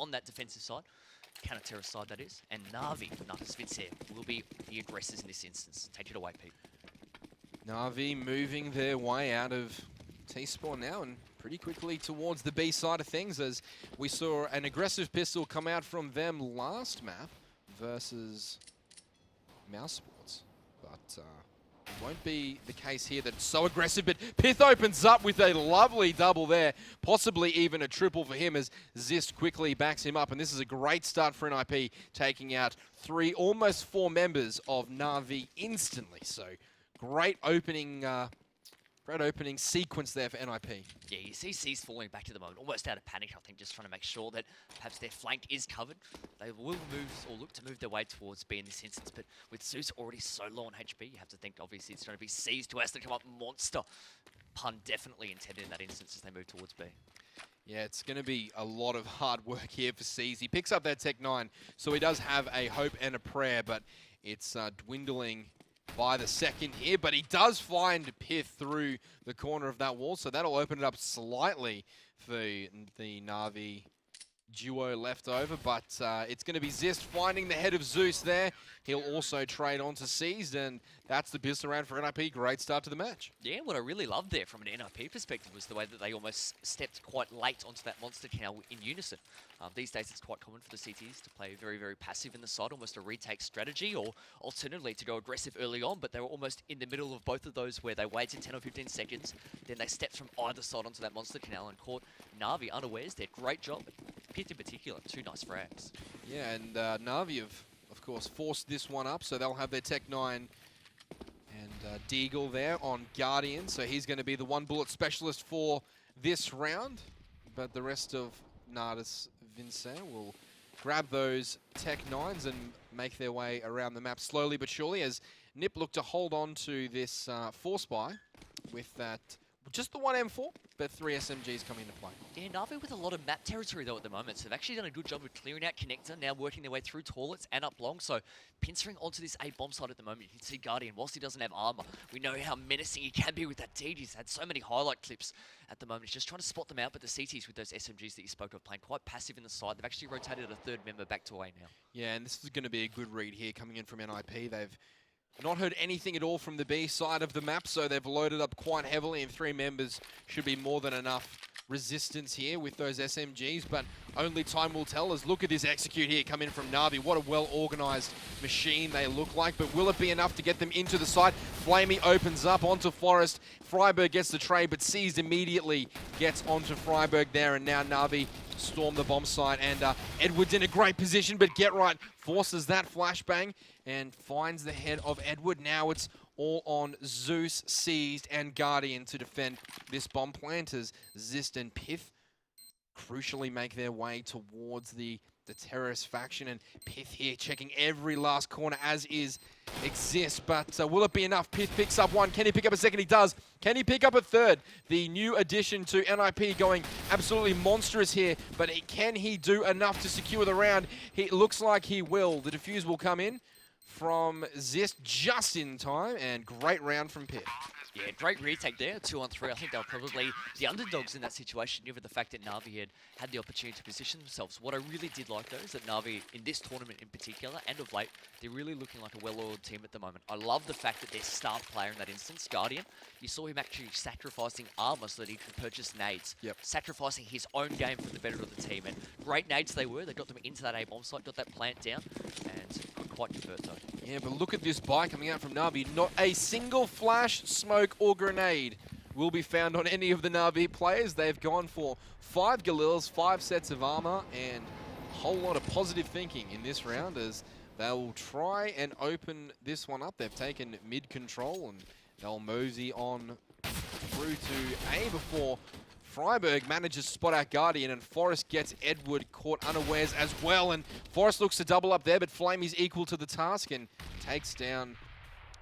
on that defensive side, counter-terror side that is, and NaVi, Narcus Vincere, will be the aggressors in this instance. Take it away, Pete. NaVi moving their way out of T-Spawn now and pretty quickly towards the B side of things, as we saw an aggressive pistol come out from them last map versus Mouse Sports. But it won't be the case here that it's so aggressive, but Pith opens up with a lovely double there, possibly even a triple for him as Zist quickly backs him up. And this is a great start for NiP, taking out almost four members of NaVi instantly. So great opening sequence there for NiP. Yeah, you see C's falling back to the moment, almost out of panic, I think, just trying to make sure that perhaps their flank is covered. They will move, or look to move their way towards B in this instance, but with Zeus already so low on HP, you have to think, obviously, it's going to be C's to has to come up monster. Pun definitely intended in that instance as they move towards B. Yeah, it's going to be a lot of hard work here for C's. He picks up that Tech 9, so he does have a hope and a prayer, but it's dwindling by the second here, but he does find Pith through the corner of that wall, so that'll open it up slightly for the NaVi duo left over, but it's going to be Zist finding the head of Zeus there. He'll also trade on to Seized, and that's the pistol round for NiP. Great start to the match. Yeah, what I really loved there from an NiP perspective was the way that they almost stepped quite late onto that monster canal in unison. These days it's quite common for the CTs to play very, very passive in the side, almost a retake strategy, or alternatively to go aggressive early on, but they were almost in the middle of both of those where they waited 10 or 15 seconds, then they stepped from either side onto that monster canal and caught NaVi unawares there. Great job. Pith in particular, two nice frags. Yeah, and NaVi of course, forced this one up, so they'll have their Tech 9 and Deagle there on Guardian, so he's going to be the one bullet specialist for this round, but the rest of Narcus Vincere will grab those Tech 9s and make their way around the map slowly but surely as NiP look to hold on to this force buy with that, just the one M4, but 3 SMGs coming into play. Yeah, NaVi with a lot of map territory though at the moment, so they've actually done a good job of clearing out Connector, now working their way through toilets and up long, so pincering onto this A bomb site at the moment. You can see Guardian, whilst he doesn't have armor, we know how menacing he can be with that deed. He's had so many highlight clips at the moment. He's just trying to spot them out, but the CTs with those SMGs that you spoke of playing quite passive in the side. They've actually rotated a third member back to A now. Yeah, and this is going to be a good read here coming in from NiP. They've not heard anything at all from the B side of the map, so they've loaded up quite heavily, and 3 members should be more than enough resistance here with those SMGs, but only time will tell as look at this execute here come in from NaVi. What a well-organized machine they look like, but will it be enough to get them into the site? Flamey opens up onto Forest. Freiburg gets the trade, but Seized immediately gets onto Freiburg there, and now NaVi storm the bomb site, and Edward's in a great position, but Get Right forces that flashbang and finds the head of Edward. Now it's all on Zeus, Seized, and Guardian to defend this bomb plant as Zist and Pith crucially make their way towards the terrorist faction, and Pith here checking every last corner as is exists, but will it be enough? Pith picks up one. Can he pick up a second? He does. Can he pick up a third? The new addition to NiP going absolutely monstrous here, but can he do enough to secure the round? He looks like he will. The defuse will come in from Zist just in time, and great round from Pith. Yeah, great retake there, 2-on-3. I think they were probably the underdogs in that situation, given the fact that NaVi had the opportunity to position themselves. What I really did like, though, is that NaVi, in this tournament in particular, and of late, they're really looking like a well-oiled team at the moment. I love the fact that their star player in that instance, Guardian, you saw him actually sacrificing armor so that he could purchase nades. Yep. Sacrificing his own game for the better of the team. And great nades they were. They got them into that A-bomb site, got that plant down, and could quite convert, though. Yeah, but look at this buy coming out from NaVi. Not a single flash, smoke, or grenade will be found on any of the NaVi players. They've gone for 5 Galils, 5 sets of armor, and a whole lot of positive thinking in this round as they'll try and open this one up. They've taken mid control, and they'll mosey on through to A before Freiburg manages to spot out Guardian, and Forrest gets Edward caught unawares as well, and Forrest looks to double up there, but Flamey's equal to the task and takes down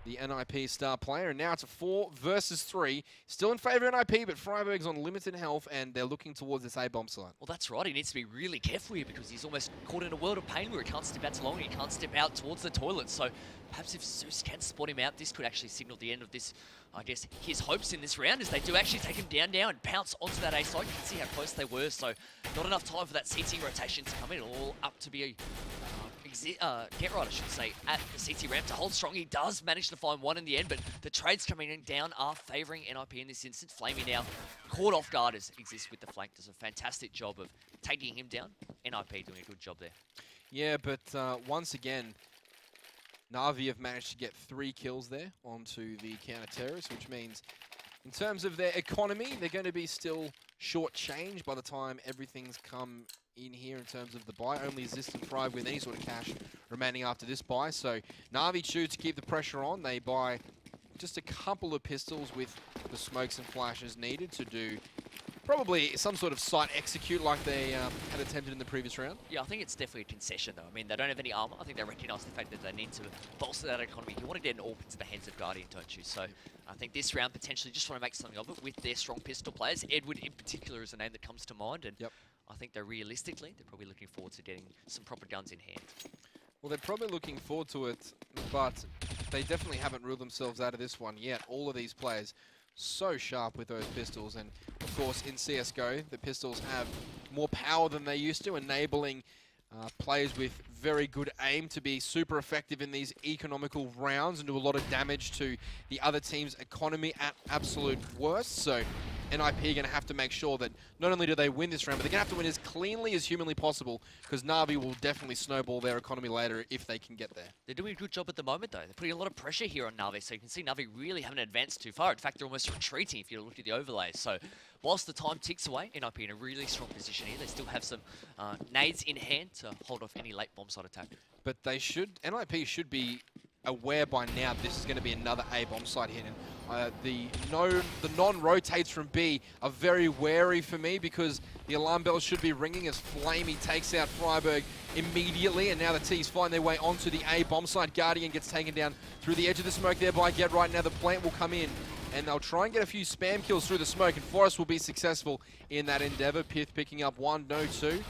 the NiP star player. And now it's a 4 versus 3. Still in favor of NiP, but Freiburg's on limited health, and they're looking towards this A-bomb site. Well, that's right. He needs to be really careful here because he's almost caught in a world of pain where he can't step out too long. He can't step out towards the toilet. So perhaps if Zeus can spot him out, this could actually signal the end of this, I guess, his hopes in this round, as they do actually take him down now and pounce onto that A side. You can see how close they were. So not enough time for that CT rotation to come in. All up to be a get right, I should say, at the CT ramp to hold strong. He does manage to find one in the end, but the trades coming in down are favouring NiP in this instance. Flamey now caught off guard as Exist with the flank does a fantastic job of taking him down. NiP doing a good job there. Yeah, but once again, NaVi have managed to get 3 kills there onto the counter-terrorists, which means in terms of their economy, they're going to be still short-changed by the time everything's come in here in terms of the buy. Only Zist and Thrive with any sort of cash remaining after this buy. So NaVi choose to keep the pressure on. They buy just a couple of pistols with the smokes and flashes needed to do probably some sort of site execute like they had attempted in the previous round. Yeah, I think it's definitely a concession though. I mean, they don't have any armor. I think they recognize the fact that they need to bolster that economy. You want to get an AWP into the hands of Guardian, don't you? So I think this round potentially just want to make something of it with their strong pistol players. Edward in particular is a name that comes to mind, and I think they're realistically, they're probably looking forward to getting some proper guns in hand. Well, they're probably looking forward to it, but they definitely haven't ruled themselves out of this one yet. All of these players so sharp with those pistols, and of course in CSGO the pistols have more power than they used to, enabling players with very good aim to be super effective in these economical rounds and do a lot of damage to the other team's economy at absolute worst. So NiP are going to have to make sure that not only do they win this round, but they're going to have to win as cleanly as humanly possible, because NaVi will definitely snowball their economy later if they can get there. They're doing a good job at the moment, though. They're putting a lot of pressure here on NaVi, so you can see NaVi really haven't advanced too far. In fact, they're almost retreating if you look at the overlays. So whilst the time ticks away, NiP in a really strong position here. They still have some nades in hand to hold off any late bomb site attack. But they should, NiP should be aware by now this is going to be another A bomb site hit. And the non-rotates from B are very wary for me, because the alarm bells should be ringing as Flamey takes out Freiburg immediately, and now the T's find their way onto the A bomb site. Guardian gets taken down through the edge of the smoke there by Get Right. Now the plant will come in, and they'll try and get a few spam kills through the smoke, and Forrest will be successful in that endeavor. Pith picking up 1, no 2.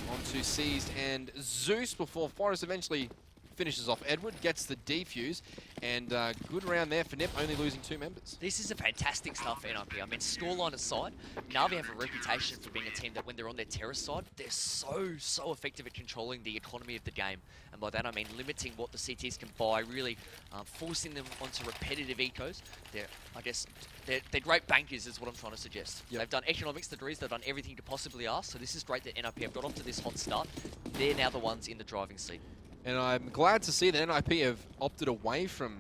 Onto Seized and Zeus before Forrest eventually finishes off Edward, gets the defuse, and good round there for NiP, only losing 2 members. This is a fantastic start for NiP. I mean, scoreline aside, NaVi have a reputation for being a team that when they're on their terrorist side, they're so effective at controlling the economy of the game. And by that I mean limiting what the CTs can buy, really forcing them onto repetitive ecos. They're great bankers is what I'm trying to suggest. Yep. They've done economics degrees, they've done everything you could possibly ask, so this is great that NiP have got off to this hot start. They're now the ones in the driving seat. And I'm glad to see that NiP have opted away from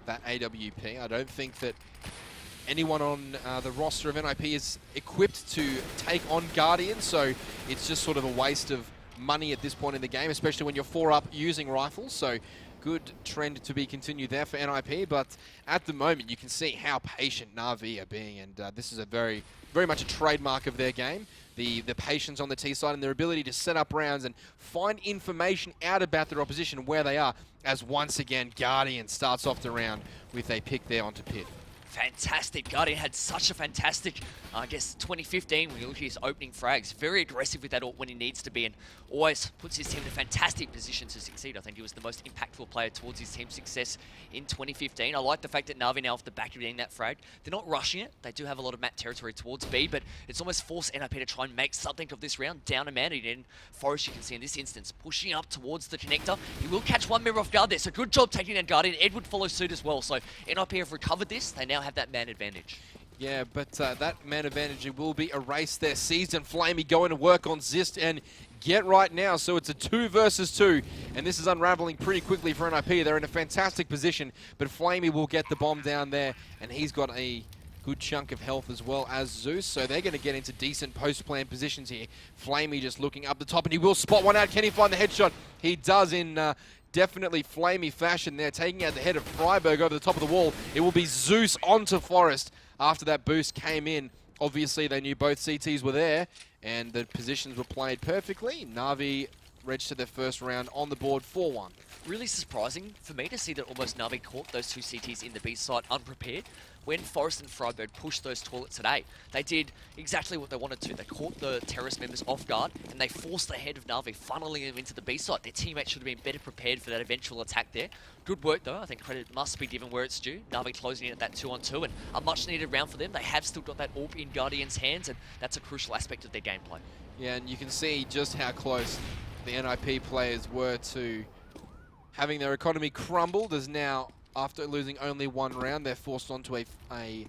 that AWP. I don't think that anyone on the roster of NiP is equipped to take on Guardian, so it's just sort of a waste of money at this point in the game, especially when you're 4 up using rifles. So good trend to be continued there for NiP, but at the moment you can see how patient NaVi are being, and this is a very much a trademark of their game. The patience on the T side and their ability to set up rounds and find information out about their opposition and where they are, as once again Guardian starts off the round with a pick there onto Pit. Fantastic. Guardian had such a fantastic, I guess, 2015 when you look at his opening frags. Very aggressive with that when he needs to be, and always puts his team in a fantastic position to succeed. I think he was the most impactful player towards his team's success in 2015. I like the fact that NaVi now off the back of getting that frag, they're not rushing it. They do have a lot of map territory towards B, but it's almost forced NiP to try and make something of this round. Down a man, and Forrest, you can see in this instance, pushing up towards the connector. He will catch 1 member off guard there, so good job taking down Guardian. Edward follows suit as well, so NiP have recovered this. They now have that man advantage. Yeah, but that man advantage will be erased there. Seized and Flamey going to work on Zist and Get Right now, so it's a 2 versus 2, and this is unraveling pretty quickly for NiP. They're in a fantastic position, but Flamey will get the bomb down there, and he's got a good chunk of health as well as Zeus, so they're going to get into decent post-plan positions here. Flamey just looking up the top, and he will spot one out. Can he find the headshot? He does in definitely Flamey fashion there, taking out the head of Freiburg over the top of the wall. It will be Zeus onto Forrest after that boost came in. Obviously, they knew both CTs were there, and the positions were played perfectly. NaVi register their first round on the board 4-1. Really surprising for me to see that almost NaVi caught those two CTs in the B side unprepared. When Forrest and Freiberg pushed those toilets today, they did exactly what they wanted to. They caught the terrorist members off guard, and they forced the head of NaVi, funneling them into the B side. Their teammates should have been better prepared for that eventual attack there. Good work, though. I think credit must be given where it's due. NaVi closing in at that 2-on-2, and a much-needed round for them. They have still got that AWP in Guardian's hands, and that's a crucial aspect of their gameplay. Yeah, and you can see just how close the NiP players were to having their economy crumbled, as now, after losing only one round, they're forced onto a I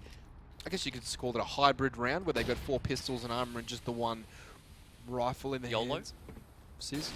guess you could call it a hybrid round, where they got 4 pistols and armor and just the one rifle in their YOLO. hands. Sis.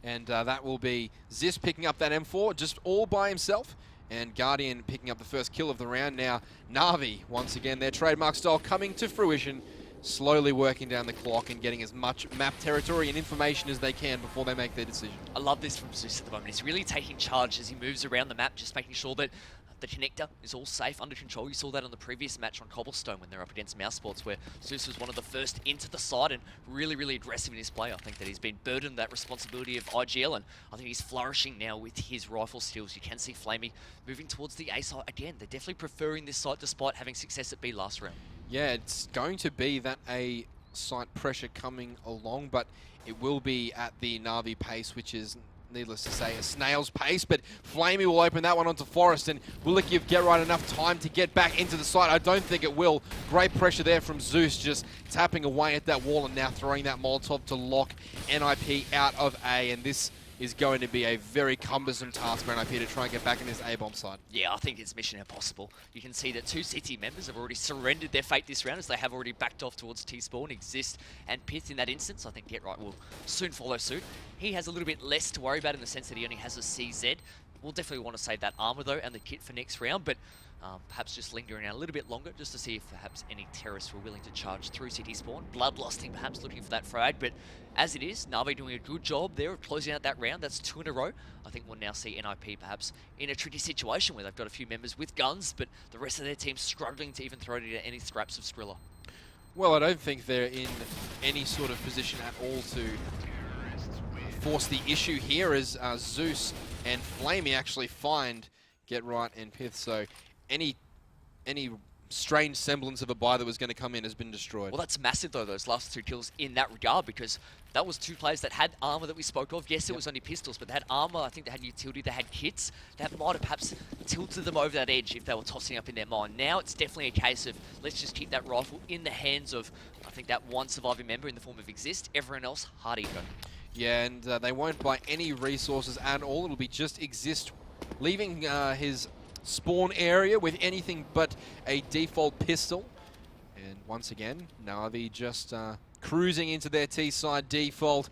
And that will be Zis picking up that M4 just all by himself, and Guardian picking up the first kill of the round. Now NaVi, once again, their trademark style coming to fruition, slowly working down the clock and getting as much map territory and information as they can before they make their decision. I love this from Zeus at the moment. He's really taking charge as he moves around the map, just making sure that the connector is all safe, under control. You saw that on the previous match on Cobblestone when they're up against Mouse Sports, where Zeus was one of the first into the side and really, really aggressive in his play. I think that he's been burdened that responsibility of IGL, and I think he's flourishing now with his rifle skills. You can see Flamey moving towards the A side again. They're definitely preferring this site despite having success at B last round. Yeah, it's going to be that A site pressure coming along, but it will be at the NaVi pace, which is, needless to say, a snail's pace. But Flamey will open that one onto Forrest, and will it give Get Right enough time to get back into the site? I don't think it will. Great pressure there from Zeus, just tapping away at that wall and now throwing that Molotov to lock NiP out of A, and this is going to be a very cumbersome task for NiP to try and get back in this A-bomb side. Yeah, I think it's mission impossible. You can see that 2 CT members have already surrendered their fate this round, as they have already backed off towards T-Spawn, Exist, and Pith in that instance. I think Get Right will soon follow suit. He has a little bit less to worry about in the sense that he only has a CZ. We'll definitely want to save that armor, though, and the kit for next round, but perhaps just lingering out a little bit longer just to see if perhaps any terrorists were willing to charge through City Spawn. Bloodlusting perhaps looking for that frag, but as it is, NaVi doing a good job there of closing out that round. That's 2 in a row. I think we'll now see NiP perhaps in a tricky situation where they've got a few members with guns, but the rest of their team struggling to even throw it into any scraps of Skrilla. Well, I don't think they're in any sort of position at all to force the issue here, as Zeus and Flamey actually find Get Right and Pith, so any strange semblance of a buy that was going to come in has been destroyed. Well, that's massive, though, those last 2 kills in that regard, because that was 2 players that had armor that we spoke of. Yes, it was only pistols, but they had armor, I think they had utility, they had kits. That might have perhaps tilted them over that edge if they were tossing up in their mind. Now it's definitely a case of, let's just keep that rifle in the hands of, I think, that one surviving member in the form of Exist. Everyone else, hard ego. Yeah, and they won't buy any resources at all. It'll be just Exist leaving his spawn area with anything but a default pistol. And once again, NaVi just cruising into their T-side default.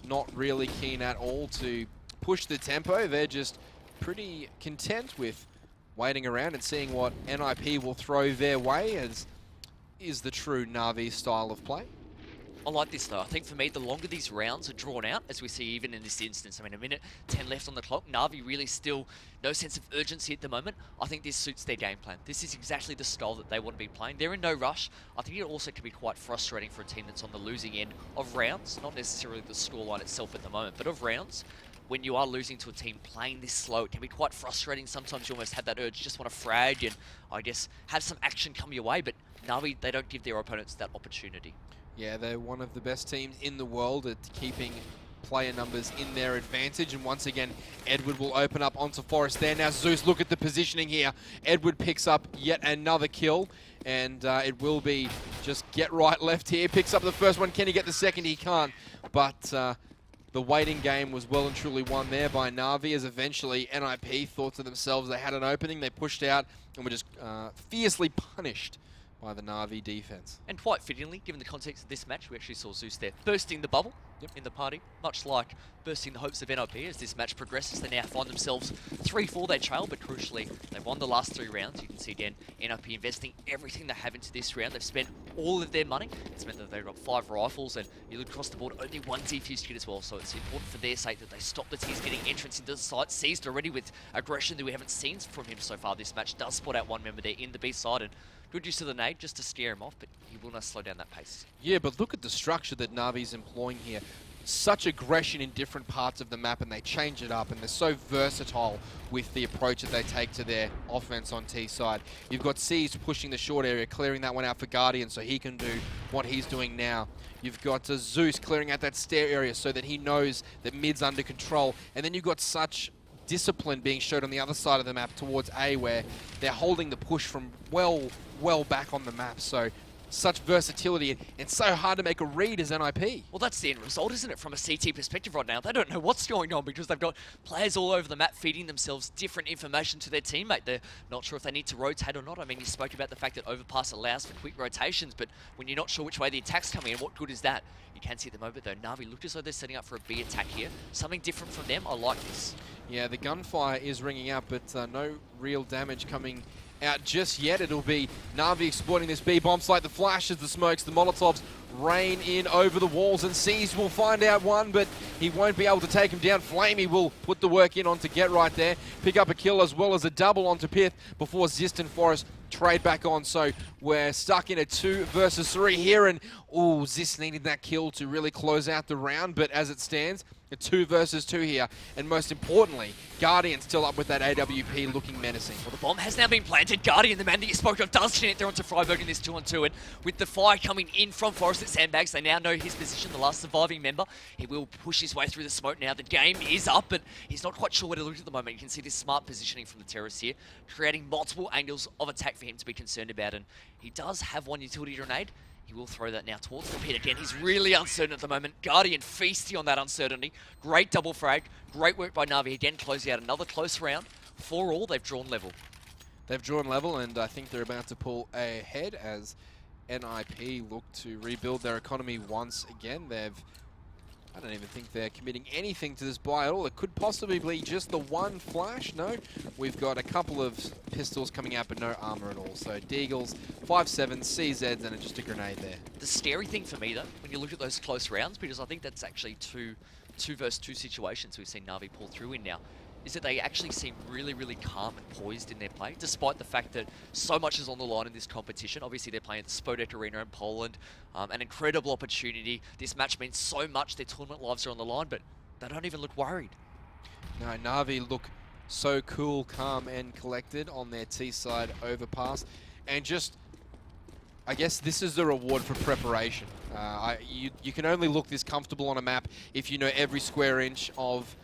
Not really keen at all to push the tempo. They're just pretty content with waiting around and seeing what NiP will throw their way, as is the true NaVi style of play. I like this, though. I think for me, the longer these rounds are drawn out, as we see even in this instance, I mean, a minute 10 left on the clock, NaVi really still no sense of urgency at the moment. I think this suits their game plan. This is exactly the style that they want to be playing. They're in no rush. I think it also can be quite frustrating for a team that's on the losing end of rounds, not necessarily the scoreline itself at the moment, but of rounds. When you are losing to a team playing this slow, it can be quite frustrating. Sometimes you almost have that urge, just want to frag and, I guess, have some action come your way, but NaVi, they don't give their opponents that opportunity. Yeah, they're one of the best teams in the world at keeping player numbers in their advantage. And once again, Edward will open up onto Forrest there. Now Zeus, look at the positioning here. Edward picks up yet another kill. And it will be just Get Right left here. Picks up the first one. Can he get the second? He can't. But the waiting game was well and truly won there by NaVi, as eventually NiP thought to themselves they had an opening. They pushed out and were just fiercely punished by the NaVi defense. And quite fittingly, given the context of this match, we actually saw Zeus there bursting the bubble in the party, much like bursting the hopes of NiP as this match progresses. They now find themselves 3-4, they trail, but crucially, they've won the last 3 rounds. You can see again, NiP investing everything they have into this round. They've spent all of their money. It's meant that they've got 5 rifles, and you look across the board, only 1 defuse kit as well, so it's important for their sake that they stop the T's getting entrance into the site. Seized already with aggression that we haven't seen from him so far this match. Does spot out 1 member there in the B side, and Good use of the nade just to scare him off, but he will not slow down that pace. Yeah, but look at the structure that NaVi's employing here. Such aggression in different parts of the map, and they change it up, and they're so versatile with the approach that they take to their offense on T side. You've got C's pushing the short area, clearing that one out for Guardian so he can do what he's doing now. You've got Zeus clearing out that stair area so that he knows that mid's under control. And then you've got such discipline being showed on the other side of the map towards A, where they're holding the push from well back on the map. So such versatility, and so hard to make a read as NiP. Well, that's the end result, isn't it, from a CT perspective right now? They don't know what's going on because they've got players all over the map feeding themselves different information to their teammate. They're not sure if they need to rotate or not. I mean, you spoke about the fact that Overpass allows for quick rotations, but when you're not sure which way the attack's coming in, what good is that? You can see at the moment, though, NaVi look as though they're setting up for a B attack here. Something different from them. I like this. Yeah, the gunfire is ringing out, but no real damage coming out just yet. It'll be NaVi exploiting this B bombs like the flashes, the smokes, the Molotovs rain in over the walls, and C's will find out one, but he won't be able to take him down. Flamey will put the work in onto Get right there, pick up a kill as well as a double onto Pith before Zist and Forest trade back on. So we're stuck in a 2 versus 3 here, and Zist needed that kill to really close out the round, but as it stands, a 2 versus 2 here, and most importantly, Guardian still up with that AWP looking menacing. Well, the bomb has now been planted. Guardian, the man that you spoke of, does connect there onto Freiburg in this 2-on-2, and with the fire coming in from Forest at Sandbags, they now know his position, the last surviving member. He will push his way through the smoke now. The game is up, but he's not quite sure where to look at the moment. You can see this smart positioning from the terrorists here, creating multiple angles of attack for him to be concerned about, and he does have one utility grenade. He will throw that now towards the pit again. He's really uncertain at the moment. Guardian feasting on that uncertainty. Great double frag. Great work by NaVi again, closing out another close round. For all, they've drawn level. They've drawn level, and I think they're about to pull ahead as NiP look to rebuild their economy once again. I don't even think they're committing anything to this buy at all. It could possibly be just the one flash. No, we've got a couple of pistols coming out, but no armor at all. So Deagles, 5.7, CZs, and just a grenade there. The scary thing for me, though, when you look at those close rounds, because I think that's actually two versus 2 situations we've seen NaVi pull through in now, is that they actually seem really, really calm and poised in their play, despite the fact that so much is on the line in this competition. Obviously, they're playing at the Spodek Arena in Poland, an incredible opportunity. This match means so much. Their tournament lives are on the line, but they don't even look worried. No, NaVi look so cool, calm, and collected on their T-side overpass. And just, I guess this is the reward for preparation. You can only look this comfortable on a map if you know every square inch of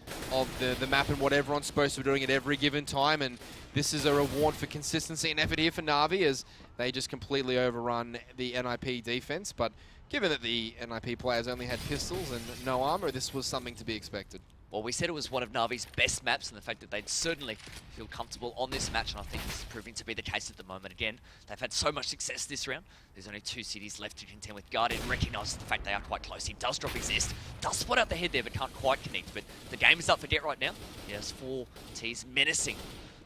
the map and what everyone's supposed to be doing at every given time, and this is a reward for consistency and effort here for NaVi as they just completely overrun the NiP defense. But given that the NiP players only had pistols and no armor, this was something to be expected. Well, we said it was one of NaVi's best maps, and the fact that they'd certainly feel comfortable on this match, and I think this is proving to be the case at the moment. Again, they've had so much success this round. There's only 2 cities left to contend with. Guardian recognises the fact they are quite close. He does drop Exist, does spot out the head there, but can't quite connect. But the game is up for Get right now. He has 4 Ts menacing.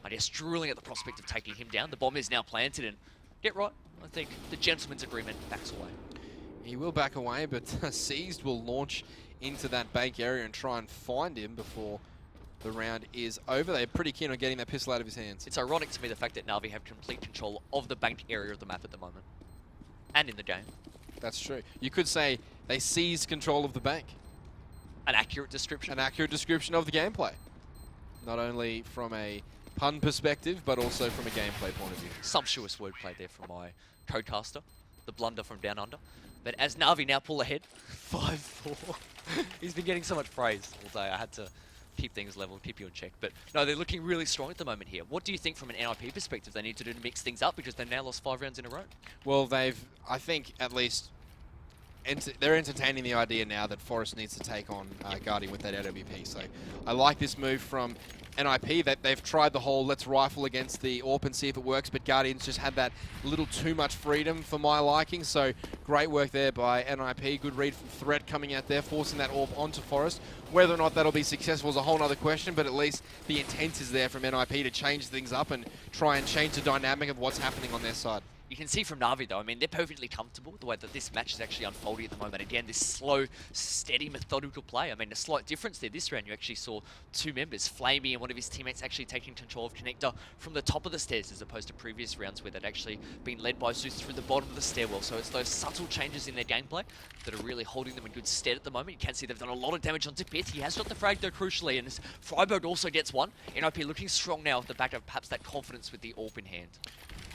I guess drooling at the prospect of taking him down. The bomb is now planted, and Get right, I think the gentleman's agreement backs away. He will back away, but Seized will launch into that bank area and try and find him before the round is over. They're pretty keen on getting that pistol out of his hands. It's ironic to me the fact that NaVi have complete control of the bank area of the map at the moment. And in the game. That's true. You could say they seized control of the bank. An accurate description. An accurate description of the gameplay. Not only from a pun perspective, but also from a gameplay point of view. Sumptuous wordplay there from my co-caster. The blunder from down under. But as NaVi now pull ahead, 5-4. He's been getting so much praise all day. I had to keep things level, keep you in check. But no, they're looking really strong at the moment here. What do you think from an NiP perspective they need to do to mix things up, because they've now lost 5 rounds in a row? Well, I think at least, they're entertaining the idea now that Forest needs to take on Guardian with that AWP. So I like this move from NiP. That they've tried the whole let's rifle against the AWP and see if it works, but Guardian's just had that little too much freedom for my liking. So great work there by NiP. Good read from Threat coming out there, forcing that AWP onto Forest. Whether or not that'll be successful is a whole other question, but at least the intent is there from NiP to change things up and try and change the dynamic of what's happening on their side. You can see from NaVi though, I mean, they're perfectly comfortable the way that this match is actually unfolding at the moment. Again, this slow, steady, methodical play. I mean, a slight difference there this round. You actually saw two members, Flamey and one of his teammates, actually taking control of Connector from the top of the stairs as opposed to previous rounds where they'd actually been led by Zeus through the bottom of the stairwell. So it's those subtle changes in their gameplay that are really holding them in good stead at the moment. You can see they've done a lot of damage onto Pith. He has got the frag though, crucially, and as Freiburg also gets one. NiP looking strong now off the back of perhaps that confidence with the AWP in hand.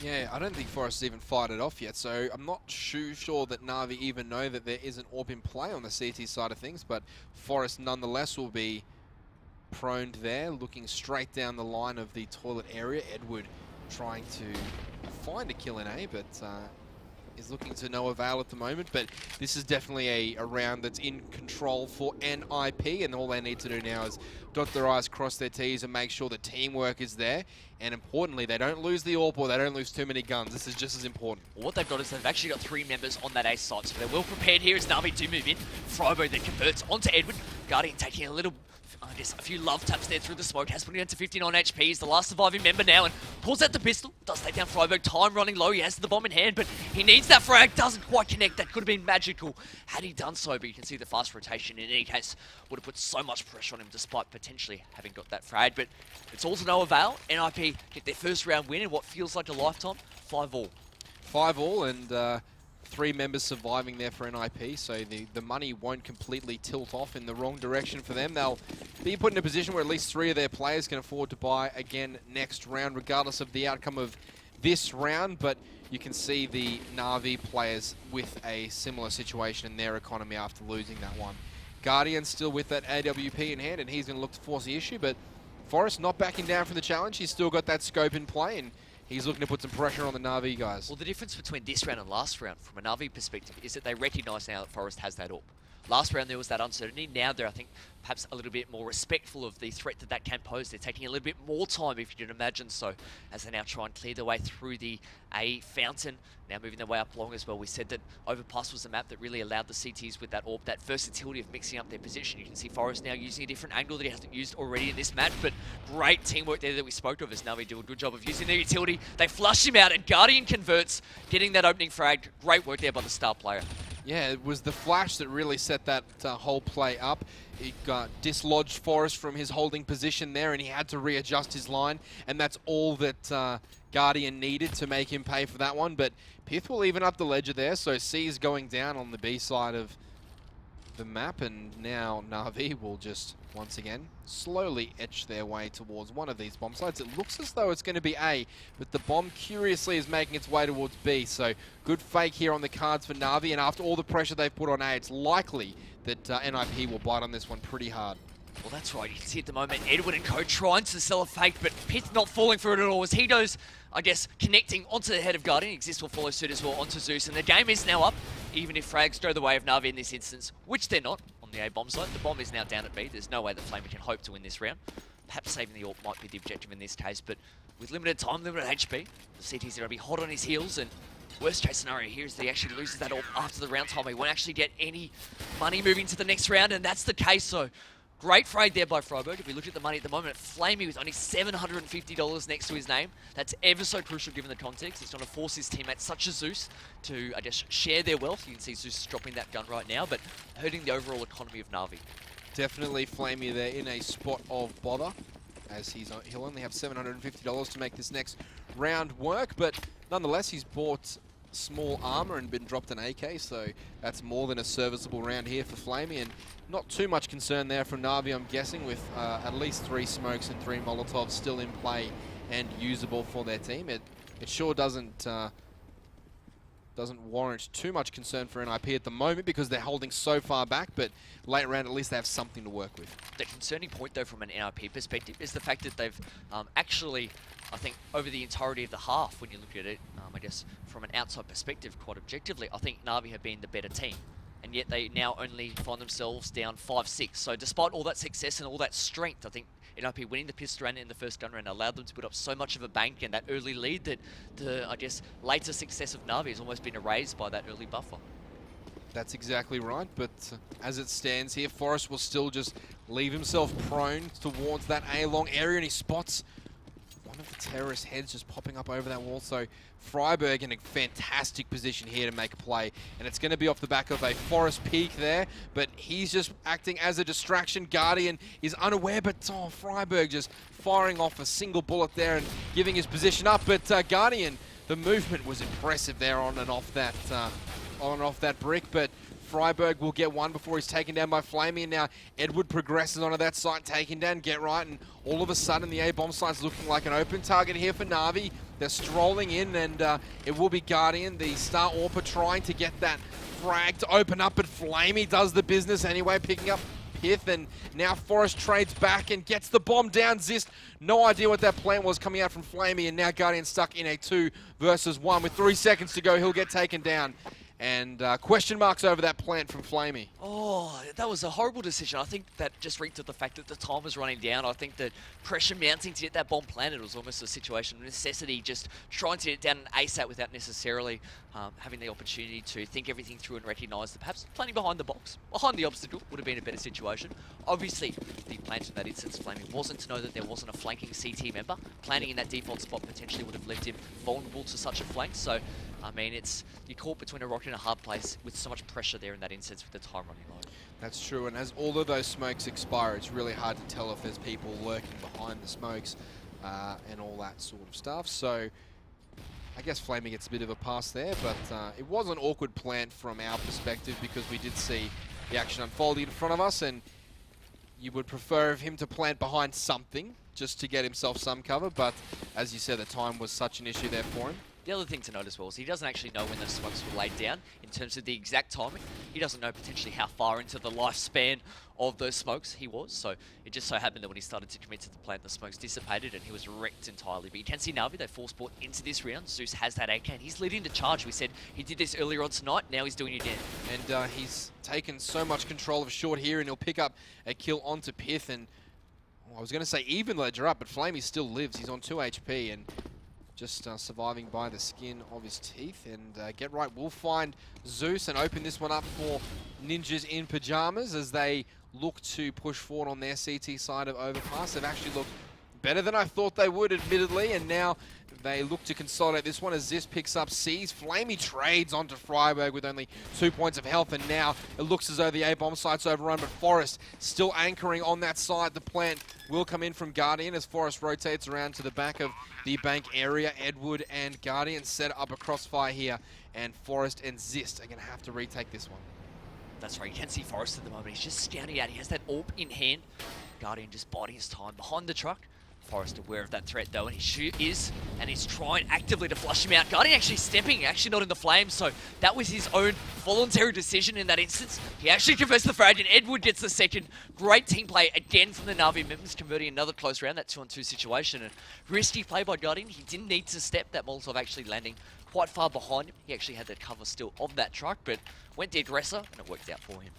Yeah, I don't think Forest even fired it off yet, so I'm not too sure that NaVi even know that there is an AWP in play on the CT side of things, but Forest nonetheless will be proned there, looking straight down the line of the toilet area. Edward trying to find a kill in A, but is looking to no avail at the moment. But this is definitely a round that's in control for NiP, and all they need to do now is dot their I's, cross their T's, and make sure the teamwork is there. And importantly, they don't lose the AWP or they don't lose too many guns. This is just as important. Well, what they've got is they've actually got three members on that A site, so they're well prepared here as NaVi do move in. Freiburg then converts onto Edward. Guardian taking a little, I guess, a few love taps there through the smoke. Has put it into 59 HP. He's the last surviving member now and pulls out the pistol. Does take down Freiburg. Time running low. He has the bomb in hand, but he needs that frag. Doesn't quite connect. That could have been magical had he done so, but you can see the fast rotation in any case would have put so much pressure on him despite potentially having got that frag. But it's all to no avail. NiP get their first round win in what feels like a lifetime. 5-all. 5-all, and three members surviving there for NiP, so the money won't completely tilt off in the wrong direction for them. They'll be put in a position where at least three of their players can afford to buy again next round, regardless of the outcome of this round. But you can see the NaVi players with a similar situation in their economy after losing that one. Guardian still with that AWP in hand, and he's going to look to force the issue, but Forrest not backing down from the challenge. He's still got that scope in play, and he's looking to put some pressure on the NaVi guys. Well, the difference between this round and last round, from a NaVi perspective, is that they recognise now that Forest has that AWP. Last round there was that uncertainty. Now they're, I think, perhaps a little bit more respectful of the threat that that can pose. They're taking a little bit more time, if you can imagine so, as they now try and clear their way through the A fountain. Now moving their way up long as well. We said that Overpass was the map that really allowed the CTs with that AWP, that versatility of mixing up their position. You can see Forest now using a different angle that he hasn't used already in this match, but great teamwork there that we spoke of as NaVi do a good job of using their utility. They flush him out, and Guardian converts, getting that opening frag. Great work there by the star player. Yeah, it was the flash that really set that whole play up. It got dislodged Forrest from his holding position there, and he had to readjust his line, and that's all that Guardian needed to make him pay for that one. But Pith will even up the ledger there, so C is going down on the B side of the map, and now NaVi will just, once again, slowly etch their way towards one of these bomb sites. It looks as though it's going to be A, but the bomb curiously is making its way towards B, so good fake here on the cards for NaVi, and after all the pressure they've put on A, it's likely that NiP will bite on this one pretty hard. Well, that's right. You can see at the moment Edward and co trying to sell a fake, but Pith not falling for it at all as he goes, I guess, connecting onto the head of Guardian. Exist will follow suit as well onto Zeus, and the game is now up, even if frags go the way of NaVi in this instance, which they're not on the A bomb site. The bomb is now down at B. There's no way that Flamer can hope to win this round. Perhaps saving the AWP might be the objective in this case, but with limited time, limited HP, the CTs are going to be hot on his heels, and worst case scenario here is that he actually loses that AWP after the round time. He won't actually get any money moving to the next round, and that's the case. So great frag there by Freiburg. If we look at the money at the moment, Flamey with only $750 next to his name. That's ever so crucial given the context. It's going to force his teammates such as Zeus to, I guess, share their wealth. You can see Zeus dropping that gun right now, but hurting the overall economy of NaVi. Definitely Flamey there in a spot of bother, as he'll only have $750 to make this next round work, but nonetheless he's bought small armor and been dropped an AK, so that's more than a serviceable round here for Flamey, and not too much concern there from NaVi, I'm guessing, with at least 3 smokes and 3 Molotovs still in play and usable for their team. It sure doesn't warrant too much concern for NiP at the moment because they're holding so far back, but late round at least they have something to work with. The concerning point though from an NiP perspective is the fact that they've actually, I think, over the entirety of the half, when you look at it, I guess from an outside perspective, quite objectively, I think NaVi have been the better team. And yet they now only find themselves down 5-6. So despite all that success and all that strength, I think NiP winning the pistol round in the first gun round allowed them to put up so much of a bank and that early lead that the, I guess, later success of NaVi has almost been erased by that early buffer. That's exactly right, but as it stands here, Forrest will still just leave himself prone towards that A-long area, and he spots one of the terrorist heads just popping up over that wall. So Freiburg in a fantastic position here to make a play. And it's going to be off the back of a Forest peak there, but he's just acting as a distraction. Guardian is unaware, but Freiburg just firing off a single bullet there and giving his position up. But Guardian, the movement was impressive there on and off that brick, but Freiburg will get one before he's taken down by Flamey, and now Edward progresses onto that site, taking down Get Right, and all of a sudden the A-bomb site's looking like an open target here for NaVi. They're strolling in, and it will be Guardian, the Star Orpa, trying to get that frag to open up, but Flamey does the business anyway, picking up Pith, and now Forest trades back and gets the bomb down. Zist, no idea what that plan was coming out from Flamey, and now Guardian stuck in a 2 versus 1 with 3 seconds to go. He'll get taken down. And question marks over that plant from Flamey. Oh, that was a horrible decision. I think that just reeked of the fact that the time was running down. I think that pressure mounting to get that bomb planted was almost a situation of necessity, just trying to get it down an ASAP without necessarily having the opportunity to think everything through and recognise that perhaps planting behind the box, behind the obstacle, would have been a better situation. Obviously, the plant in that instance, Flamey, wasn't to know that there wasn't a flanking CT member. Planting in that default spot potentially would have left him vulnerable to such a flank. So, I mean, you're caught between a rock and a hard place with so much pressure there in that instance with the time running low. That's true, and as all of those smokes expire, it's really hard to tell if there's people lurking behind the smokes and all that sort of stuff. So I guess Flamey gets a bit of a pass there, but it was an awkward plant from our perspective because we did see the action unfolding in front of us, and you would prefer him to plant behind something just to get himself some cover, but as you said, the time was such an issue there for him. The other thing to note as well is he doesn't actually know when the smokes were laid down in terms of the exact timing. He doesn't know potentially how far into the lifespan of those smokes he was. So it just so happened that when he started to commit to the plant, the smokes dissipated and he was wrecked entirely. But you can see NaVi, they force bought into this round. Zeus has that AK and he's leading the charge. We said he did this earlier on tonight. Now he's doing it again. And he's taken so much control of short here, and he'll pick up a kill onto Pith. And I was going to say even ledger up, but Flamey still lives. He's on 2 HP and just surviving by the skin of his teeth. And Get Right will find Zeus and open this one up for Ninjas in Pajamas as they look to push forward on their CT side of Overpass. They've actually looked better than I thought they would, admittedly, and now they look to consolidate this one as Zis picks up C's. Flamey trades onto Freiburg with only 2 points of health, and now it looks as though the A-bomb site's overrun, but Forest still anchoring on that side. The plant will come in from Guardian as Forest rotates around to the back of the bank area. Edward and Guardian set up a crossfire here, and Forest and Zist are going to have to retake this one. That's right, you can see Forest at the moment. He's just scouting out. He has that AWP in hand. Guardian just biding his time behind the truck. Forest aware of that threat though, and he is, and he's trying actively to flush him out. Guardian actually stepping, actually not in the flames, so that was his own voluntary decision in that instance. He actually converts the frag, and Edward gets the second. Great team play again from the NaVi members, converting another close round, that 2-on-2 situation. And risky play by Guardian. He didn't need to step, that Molotov actually landing quite far behind him. He actually had the cover still of that truck, but went the aggressor, and it worked out for him.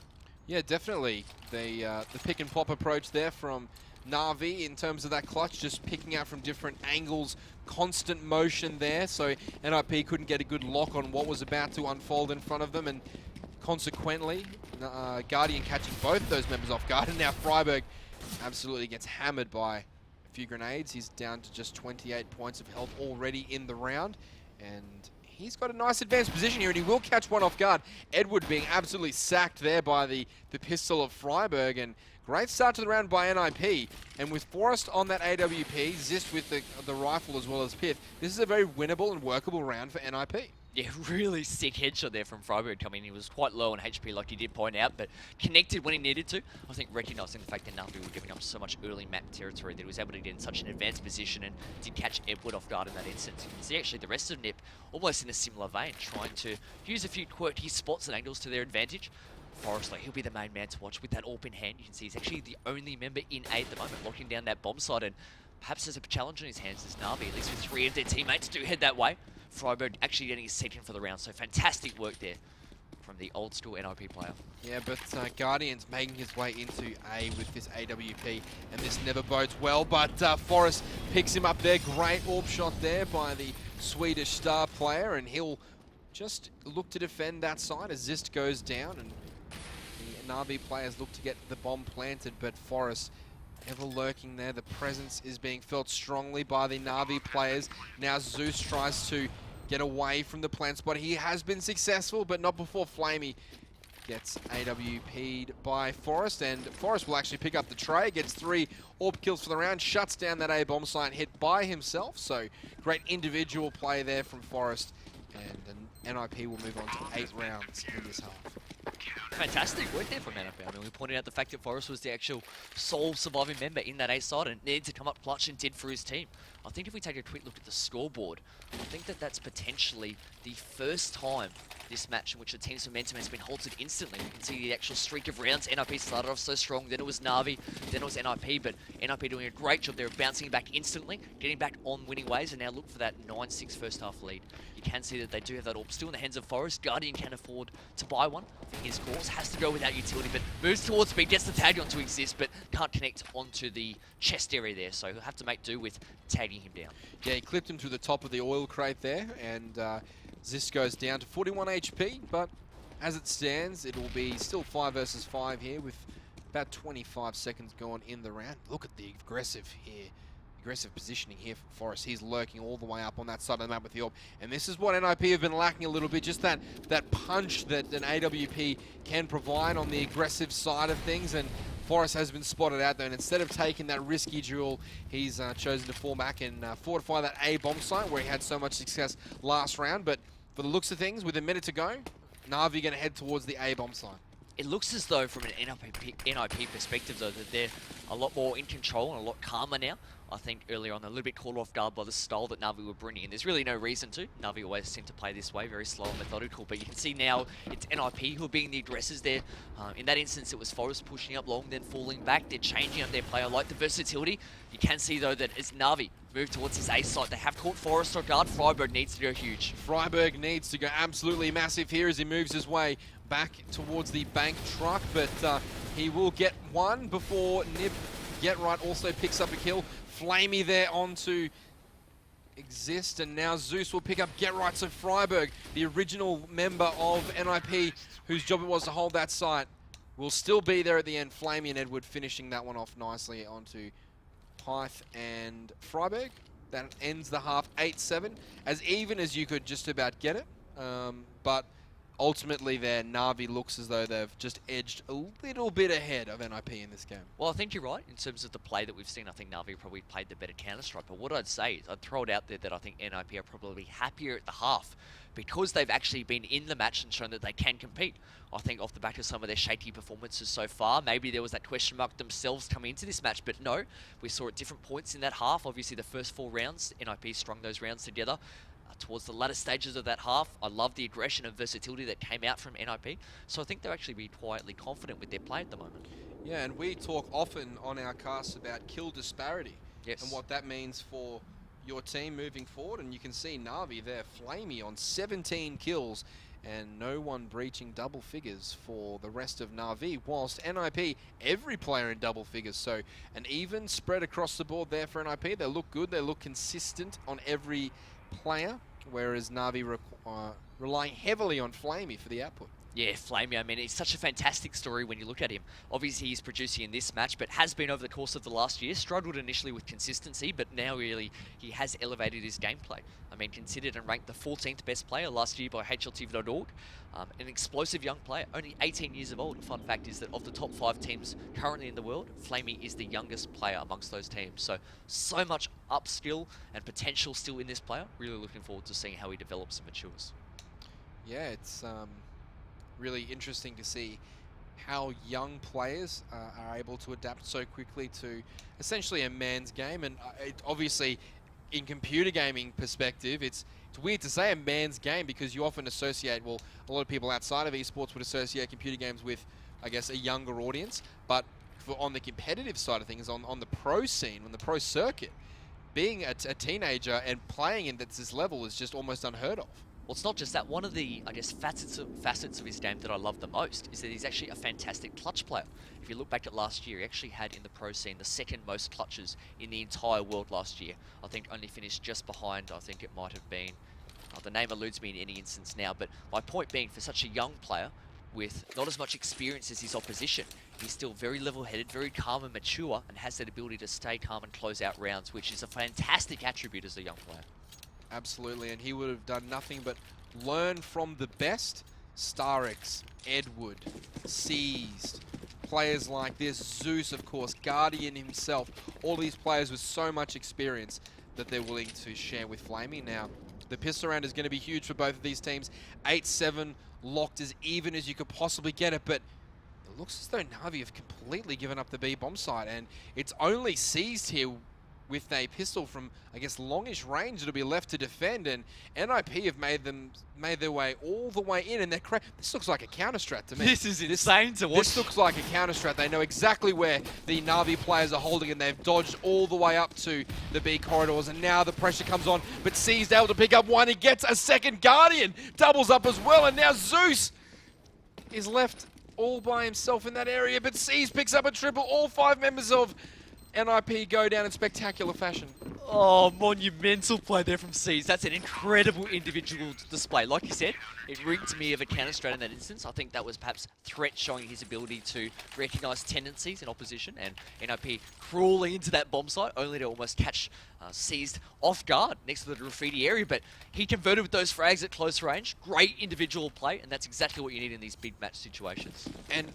Yeah, definitely. The pick and pop approach there from NaVi in terms of that clutch, just picking out from different angles, constant motion there, so NiP couldn't get a good lock on what was about to unfold in front of them, and consequently, Guardian catching both those members off guard, and now Freiburg absolutely gets hammered by a few grenades. He's down to just 28 points of health already in the round, and he's got a nice advanced position here, and he will catch one off guard. Edward being absolutely sacked there by the pistol of Freiburg, and great start to the round by NiP, and with Forest on that AWP, Zist with the rifle as well as Pith, this is a very winnable and workable round for NiP. Yeah, really sick headshot there from Freiburg coming. He was quite low on HP, like he did point out, but connected when he needed to. I think recognising the fact that NaVi were giving up so much early map territory that he was able to get in such an advanced position and did catch Edward off guard in that instance. You can see actually the rest of NiP almost in a similar vein, trying to use a few quirky spots and angles to their advantage. Forest, like, he'll be the main man to watch with that AWP in hand. You can see he's actually the only member in A at the moment, locking down that bomb site, and perhaps there's a challenge on his hands as NaVi, at least with 3 of their teammates, do head that way. Freiburg actually getting his second for the round, so fantastic work there from the old school NiP player. Yeah, but Guardian's making his way into A with this AWP, and this never bodes well, but Forest picks him up there. Great AWP shot there by the Swedish star player, and he'll just look to defend that side as Zist goes down, and the NaVi players look to get the bomb planted, but Forest ever lurking there. The presence is being felt strongly by the NaVi players. Now Zeus tries to get away from the plant spot. He has been successful, but not before Flamey gets AWP'd by Forest, and Forest will actually pick up the tray, gets 3 AWP kills for the round, shuts down that A bomb site hit by himself. So great individual play there from Forest, and NiP will move on to 8 rounds in this half. Fantastic work there from NiP. I mean, we pointed out the fact that Forrest was the actual sole surviving member in that A side and needed to come up clutch and did for his team. I think if we take a quick look at the scoreboard, I think that that's potentially the first time this match in which the team's momentum has been halted instantly. We can see the actual streak of rounds. NiP started off so strong, then it was NaVi, then it was NiP, but NiP doing a great job there of bouncing back instantly, getting back on winning ways, and now look for that 9-6 first half lead. You can see that they do have that AWP still in the hands of Forest. Guardian can afford to buy one for his course, has to go without utility, but moves towards speed, gets the tag on to exist, but can't connect onto the chest area there, so he'll have to make do with tagging him down. Yeah, he clipped him through the top of the oil crate there, and Zis goes down to 41 HP, but as it stands, it will be still 5 versus 5 here with about 25 seconds gone in the round. Look at the aggressive positioning here from Forest. He's lurking all the way up on that side of the map with the AWP, and this is what NiP have been lacking a little bit, just that punch that an AWP can provide on the aggressive side of things, and Forest has been spotted out there, and instead of taking that risky duel, he's chosen to fall back and fortify that A bomb site where he had so much success last round. But for the looks of things, with a minute to go, NaVi going to head towards the A bomb site. It looks as though, from an NiP perspective, though, that they're a lot more in control and a lot calmer now. I think earlier on, they're a little bit caught off guard by the style that NaVi were bringing, and there's really no reason to. NaVi always seem to play this way, very slow and methodical, but you can see now it's NiP who are being the aggressors there. In that instance, it was Forest pushing up long, then falling back. They're changing up their play. I like the versatility. You can see, though, that as NaVi move towards his A site, they have caught Forest off guard. Freiburg needs to go huge. Freiburg needs to go absolutely massive here as he moves his way back towards the bank truck, but he will get one before NiP Get Right also picks up a kill. Flamey there onto Exist, and now Zeus will pick up Get Right. So Freiburg, the original member of NiP, whose job it was to hold that site, will still be there at the end. Flamey and Edward finishing that one off nicely onto Pyth and Freiburg. That ends the half 8-7, as even as you could just about get it. But ultimately there, NaVi looks as though they've just edged a little bit ahead of NiP in this game. Well, I think you're right in terms of the play that we've seen. I think NaVi probably played the better Counter-Strike, but what I'd say is I'd throw it out there that I think NiP are probably happier at the half because they've actually been in the match and shown that they can compete. I think off the back of some of their shaky performances so far, maybe there was that question mark themselves coming into this match, but no, we saw at different points in that half. Obviously, the first 4 rounds, NiP strung those rounds together. Towards the latter stages of that half, I love the aggression and versatility that came out from NiP. So I think they'll actually be quietly confident with their play at the moment. Yeah, and we talk often on our casts about kill disparity. Yes. And what that means for your team moving forward. And you can see NaVi there, Flamey on 17 kills and no one breaching double figures for the rest of NaVi, whilst NiP, every player in double figures. So an even spread across the board there for NiP. They look good, they look consistent on every player, whereas NaVi relying heavily on Flamey for the output. Yeah, Flamey, I mean, it's such a fantastic story when you look at him. Obviously, he's producing in this match, but has been over the course of the last year. Struggled initially with consistency, but now really he has elevated his gameplay. I mean, considered and ranked the 14th best player last year by HLTV.org. An explosive young player, only 18 years of old. Fun fact is that of the top 5 teams currently in the world, Flamey is the youngest player amongst those teams. So much upskill and potential still in this player. Really looking forward to seeing how he develops and matures. Yeah, it's really interesting to see how young players are able to adapt so quickly to essentially a man's game. And obviously, in computer gaming perspective, it's weird to say a man's game because you often associate, well, a lot of people outside of esports would associate computer games with, I guess, a younger audience. But on the competitive side of things, on the pro scene, on the pro circuit, being a teenager and playing at this level is just almost unheard of. Well, it's not just that. One of the, I guess, facets of his game that I love the most is that he's actually a fantastic clutch player. If you look back at last year, he actually had in the pro scene the 2nd most clutches in the entire world last year. I think only finished just behind, I think it might have been, the name eludes me in any instance now, but my point being, for such a young player, with not as much experience as his opposition, he's still very level-headed, very calm and mature, and has that ability to stay calm and close out rounds, which is a fantastic attribute as a young player. Absolutely, and he would have done nothing but learn from the best. Starix, Edward, Seized, players like this, Zeus of course, Guardian himself, all these players with so much experience that they're willing to share with Flamey. Now, the pistol round is going to be huge for both of these teams. 8-7, locked as even as you could possibly get it, but it looks as though NaVi have completely given up the B bomb site, and it's only Seized here with a pistol from, I guess, longish range that'll be left to defend, and NiP have made their way all the way in, and this looks like a counter strat to me. This is insane to watch. This looks like a counter strat. They know exactly where the NaVi players are holding, and they've dodged all the way up to the B corridors, and now the pressure comes on, but C's able to pick up one. He gets a second Guardian, doubles up as well, and now Zeus is left all by himself in that area, but C's picks up a triple. All 5 members of NiP go down in spectacular fashion. Oh, monumental play there from Seas. That's an incredible individual display. Like you said, it reeked to me of a counter strat in that instance. I think that was perhaps Threat showing his ability to recognise tendencies in opposition, and NiP crawling into that bomb site only to almost catch Seized off guard next to the graffiti area, but he converted with those frags at close range. Great individual play, and that's exactly what you need in these big match situations. And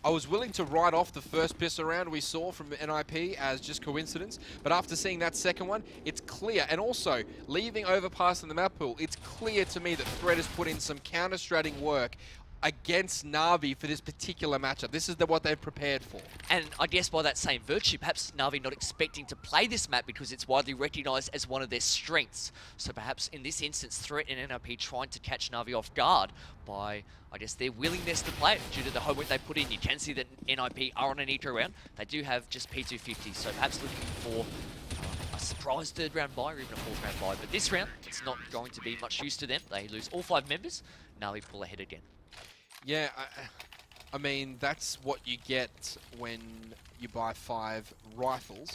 I was willing to write off the first pistol round we saw from NiP as just coincidence, but after seeing that second one, it's clear. And also, leaving Overpass in the map pool, it's clear to me that Threat has put in some counter-stratting work against NaVi for this particular matchup. This is what they've prepared for. And I guess by that same virtue, perhaps NaVi not expecting to play this map because it's widely recognised as one of their strengths. So perhaps in this instance, Threat and NiP trying to catch NaVi off guard by, I guess, their willingness to play it due to the homework they put in. You can see that NiP are on an eco round. They do have just P250, so perhaps looking for a surprise third round buy or even a fourth round buy. But this round, it's not going to be much use to them. They lose all 5 members. NaVi pull ahead again. Yeah, I mean, that's what you get when you buy 5 rifles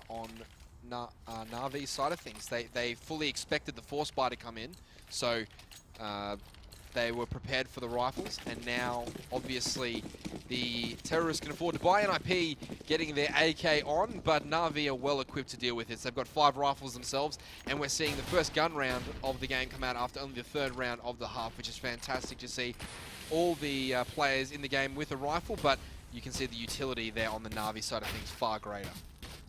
on NaVi's side of things. They fully expected the force buy to come in, so they were prepared for the rifles, and now, obviously, the terrorists can afford to buy. NiP getting their AK on, but NaVi are well equipped to deal with it. So they've got 5 rifles themselves, and we're seeing the first gun round of the game come out after only the 3rd round of the half, which is fantastic to see all the players in the game with a rifle, but you can see the utility there on the NaVi side of things far greater.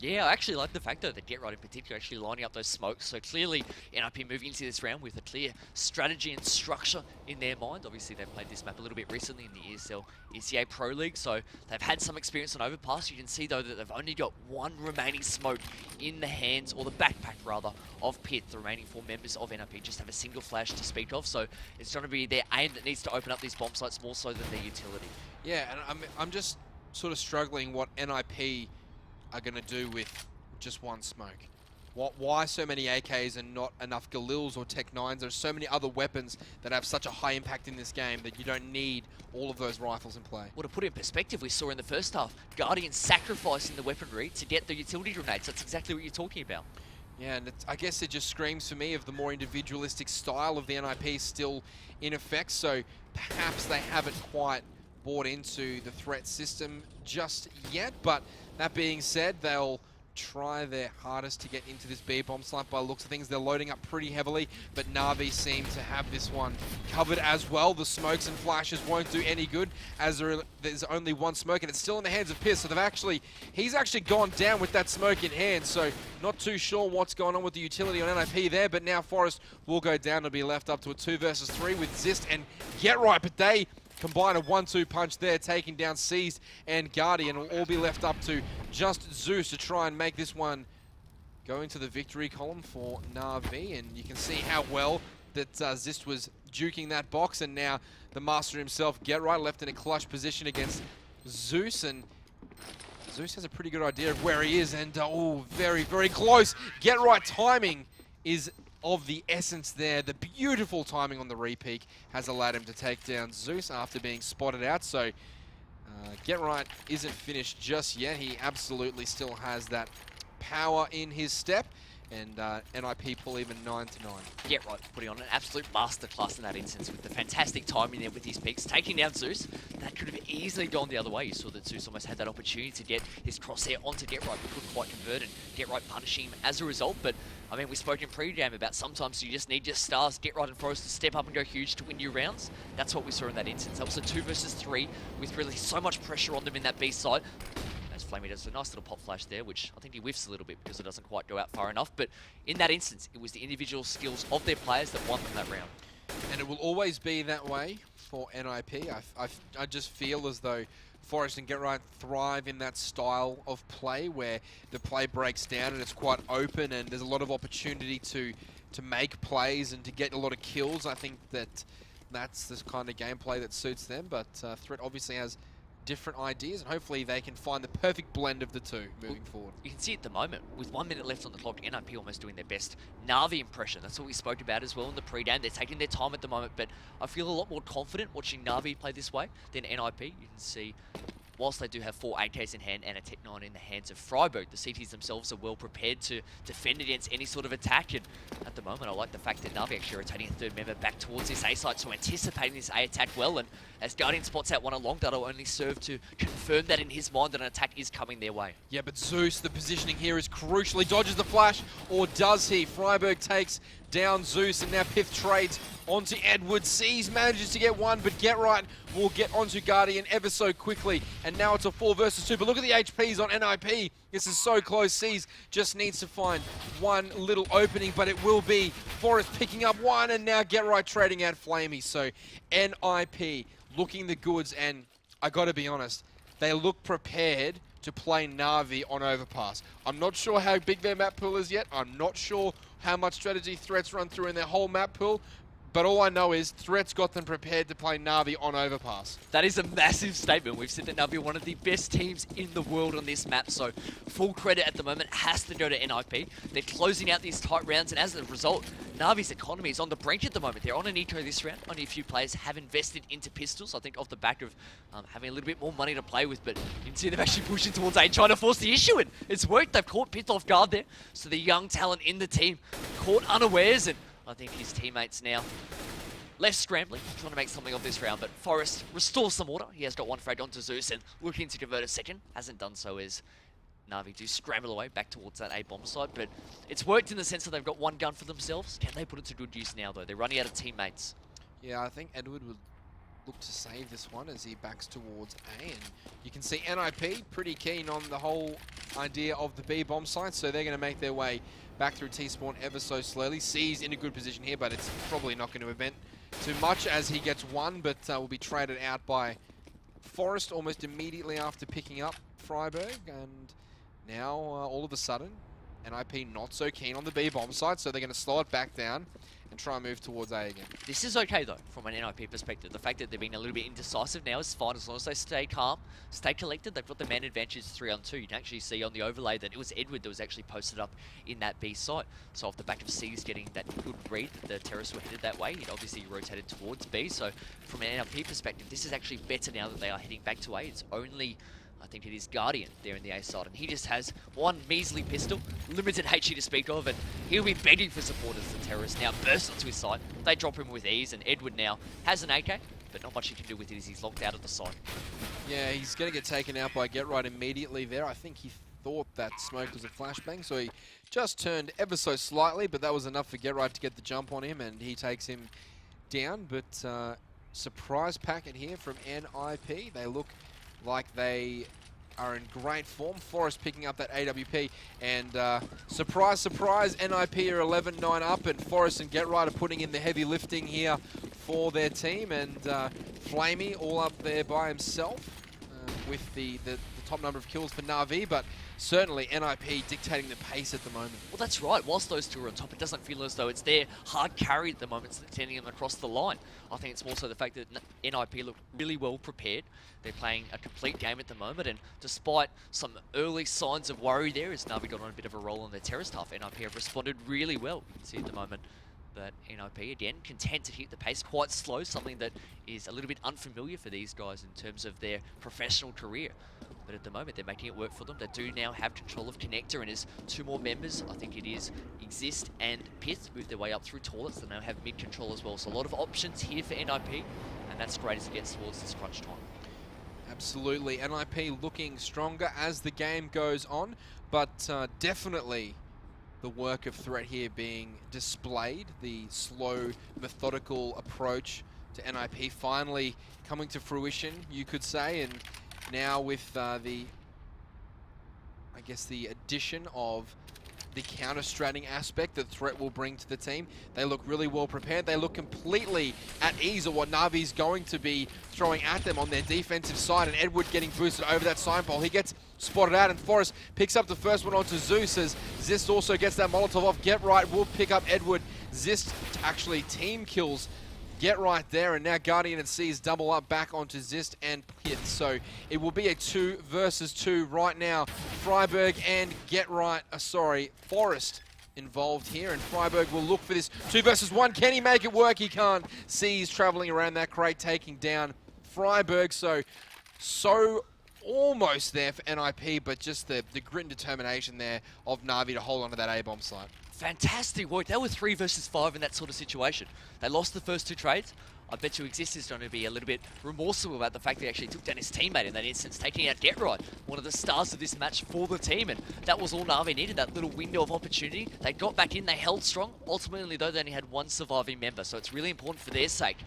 Yeah, I actually like the fact that the Get Right in particular actually lining up those smokes. So clearly, NiP moving into this round with a clear strategy and structure in their mind. Obviously, they've played this map a little bit recently in the ESL ECA Pro League, so they've had some experience on Overpass. You can see, though, that they've only got 1 remaining smoke in the hands, or the backpack, rather, of Pit. The remaining 4 members of NiP just have a single flash to speak of, so it's going to be their aim that needs to open up these bomb sites more so than their utility. Yeah, and I'm just sort of struggling what NiP are going to do with just 1 smoke. Why so many AKs and not enough Galils or Tech 9s? There's so many other weapons that have such a high impact in this game that you don't need all of those rifles in play. Well, to put it in perspective, we saw in the first half, Guardian sacrificing the weaponry to get the utility grenades. That's exactly what you're talking about. Yeah, and I guess it just screams for me of the more individualistic style of the NiP still in effect, so perhaps they haven't quite bought into the Threat system just yet, but that being said, they'll try their hardest to get into this B bomb site. By the looks of things, they're loading up pretty heavily, but NaVi seem to have this one covered as well. The smokes and flashes won't do any good as there's only 1 smoke, and it's still in the hands of Piss. So he's actually gone down with that smoke in hand, so not too sure what's going on with the utility on NiP there, but now Forest will go down to be left up to a 2 versus 3 with Zist and Get Right, but they combine a 1-2 punch there, taking down Seized and Guardian. Will all be left up to just Zeus to try and make this one go into the victory column for NaVi. And you can see how well that Zist was juking that box, and now the master himself, Get Right, left in a clutch position against Zeus, and Zeus has a pretty good idea of where he is, and oh, very, very close. Get Right timing is of the essence there. The beautiful timing on the repeak has allowed him to take down Zeus after being spotted out. So Get Right isn't finished just yet. He absolutely still has that power in his step. and NiP pull even 9-9. Get right, putting on an absolute masterclass in that instance with the fantastic timing there with his picks, taking down Zeus. That could have easily gone the other way. You saw that Zeus almost had that opportunity to get his crosshair onto Get Right, but couldn't quite convert, and Get Right punishing him as a result. But I mean, we spoke in pre-game about sometimes you just need your stars, Get Right and Forest, to step up and go huge to win you rounds. That's what we saw in that instance. That was a 2 versus 3 with really so much pressure on them in that B side. As Flamey does a nice little pop flash there, which I think he whiffs a little bit because it doesn't quite go out far enough. But in that instance, it was the individual skills of their players that won them that round. And it will always be that way for NiP. I just feel as though Forest and Get Right thrive in that style of play where the play breaks down and it's quite open and there's a lot of opportunity to make plays and to get a lot of kills. I think that's this kind of gameplay that suits them, but Threat obviously has different ideas, and hopefully they can find the perfect blend of the two moving forward. You can see at the moment, with 1 minute left on the clock, NiP almost doing their best NaVi impression. That's what we spoke about as well in the pre-game. They're taking their time at the moment, but I feel a lot more confident watching NaVi play this way than NiP. You can see, whilst they do have 4 AKs in hand and a Tech 9 in the hands of Freiburg, the CTs themselves are well prepared to defend against any sort of attack. And at the moment, I like the fact that NaVi actually rotating a third member back towards this A site, so anticipating this A attack well. And as Guardian spots out one along, that'll only serve to confirm that in his mind that an attack is coming their way. Yeah, but Zeus, the positioning here is crucial. He dodges the flash, or does he? Freiburg takes down Zeus, and now Pith trades onto Edward. Sees manages to get one, but Get Right will get onto Guardian ever so quickly. And now it's a 4 versus 2, but look at the HPs on NiP. This is so close. Sees just needs to find one little opening, but it will be Forest picking up one, and now Get Right trading out Flamey. So NiP looking the goods, and I gotta be honest, they look prepared to play NaVi on Overpass. I'm not sure how big their map pool is yet. I'm not sure how much strategy Threats run through in their whole map pool. But all I know is Threats got them prepared to play NaVi on Overpass. That is a massive statement. We've said that NaVi are one of the best teams in the world on this map, so full credit at the moment has to go to NiP. They're closing out these tight rounds, and as a result, NaVi's economy is on the brink at the moment. They're on an eco this round. Only a few players have invested into pistols, I think off the back of having a little bit more money to play with, but you can see them actually pushing towards A, trying to force the issue, and it's worked. They've caught Pith off guard there, so the young talent in the team caught unawares, and I think his teammates now left scrambling, trying to make something of this round, but Forest restores some order. He has got one frag onto Zeus and looking to convert a second. Hasn't done so as NaVi do scramble away back towards that A bomb site, but it's worked in the sense that they've got one gun for themselves. Can they put it to good use now, though? They're running out of teammates. Yeah, I think Edward would look to save this one as he backs towards A, and you can see NiP pretty keen on the whole idea of the B bomb site, so they're going to make their way back through T-spawn ever so slowly. C's in a good position here, but it's probably not going to event too much as he gets one, but will be traded out by Forest almost immediately after picking up Freiburg, and now all of a sudden NiP not so keen on the B bomb site, so they're going to slow it back down and try and move towards A again. This is okay, though, from an NiP perspective. The fact that they're being a little bit indecisive now is fine as long as they stay calm, stay collected. They've got the man advantage 3-on-2. You can actually see on the overlay that it was Edward that was actually posted up in that B site. So off the back of C's getting that good read, the terrorists were headed that way. It obviously rotated towards B. So from an NiP perspective, this is actually better now that they are heading back to A. It's only, I think it is Guardian there in the A side, and he just has one measly pistol, limited HE to speak of, and he'll be begging for support as the terrorists now burst onto his side. They drop him with ease, and Edward now has an AK, but not much he can do with it as he's locked out of the side. Yeah, he's going to get taken out by Get Right immediately there. I think he thought that smoke was a flashbang, so he just turned ever so slightly, but that was enough for Get Right to get the jump on him, and he takes him down. But surprise packet here from NiP. They look like they are in great form. Forest picking up that AWP, and surprise, surprise, NiP are 11-9 up, and Forest and Get Right are putting in the heavy lifting here for their team, and Flamey all up there by himself with the top number of kills for NaVi, but certainly NiP dictating the pace at the moment. Well, that's right. Whilst those two are on top, it doesn't feel as though it's their hard carry at the moment that's sending them across the line. I think it's more so the fact that NiP look really well prepared. They're playing a complete game at the moment, and despite some early signs of worry there, as NaVi got on a bit of a roll on their terrorist half, NiP have responded really well. You can see at the moment But NiP, again, content to keep the pace quite slow, something that is a little bit unfamiliar for these guys in terms of their professional career. But at the moment, they're making it work for them. They do now have control of Connector, and as two more members, I think it is Exist and Pith, move their way up through toilets. They now have mid control as well. So a lot of options here for NiP, and that's great as it gets towards this crunch time. Absolutely. NiP looking stronger as the game goes on, but definitely the work of threat here being displayed, the slow, methodical approach to NiP finally coming to fruition, you could say, and now with the addition of the counter-stratting aspect that threat will bring to the team, they look really well prepared. They look completely at ease of what NaVi's going to be throwing at them on their defensive side, and Edward getting boosted over that sign pole. He gets spotted out, and Forrest picks up the first one onto Zeus as Zist also gets that Molotov off. Get Right will pick up Edward. Zist actually team kills Get Right there, and now Guardian and Seas double up back onto Zist and Pith. So it will be a 2 versus 2 right now. Freiburg and Forrest involved here, and Freiburg will look for this 2 versus 1. Can he make it work? He can't. Seas traveling around that crate, taking down Freiburg. So almost there for NiP, but just the grit and determination there of NaVi to hold on to that A-bomb site. Fantastic work. They were 3 versus 5 in that sort of situation. They lost the first 2 trades. I bet you Exist is going to be a little bit remorseful about the fact that he actually took down his teammate in that instance, taking out Get Right, one of the stars of this match for the team, and that was all NaVi needed, that little window of opportunity. They got back in, they held strong. Ultimately, though, they only had 1 surviving member, so it's really important for their sake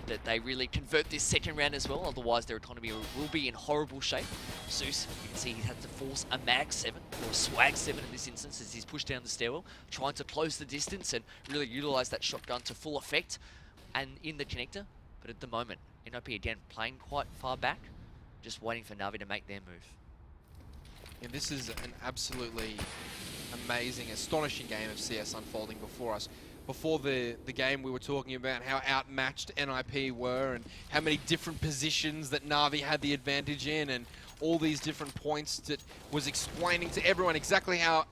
that they really convert this second round as well, otherwise their economy will be in horrible shape. Zeus, you can see he had to force a mag 7, or a swag 7 in this instance, as he's pushed down the stairwell, trying to close the distance and really utilize that shotgun to full effect. And in the connector, but at the moment, NiP again playing quite far back, just waiting for NaVi to make their move. And this is an absolutely amazing, astonishing game of CS unfolding before us. Before the game, we were talking about how outmatched NiP were and how many different positions that NaVi had the advantage in, and all these different points that was explaining to everyone exactly how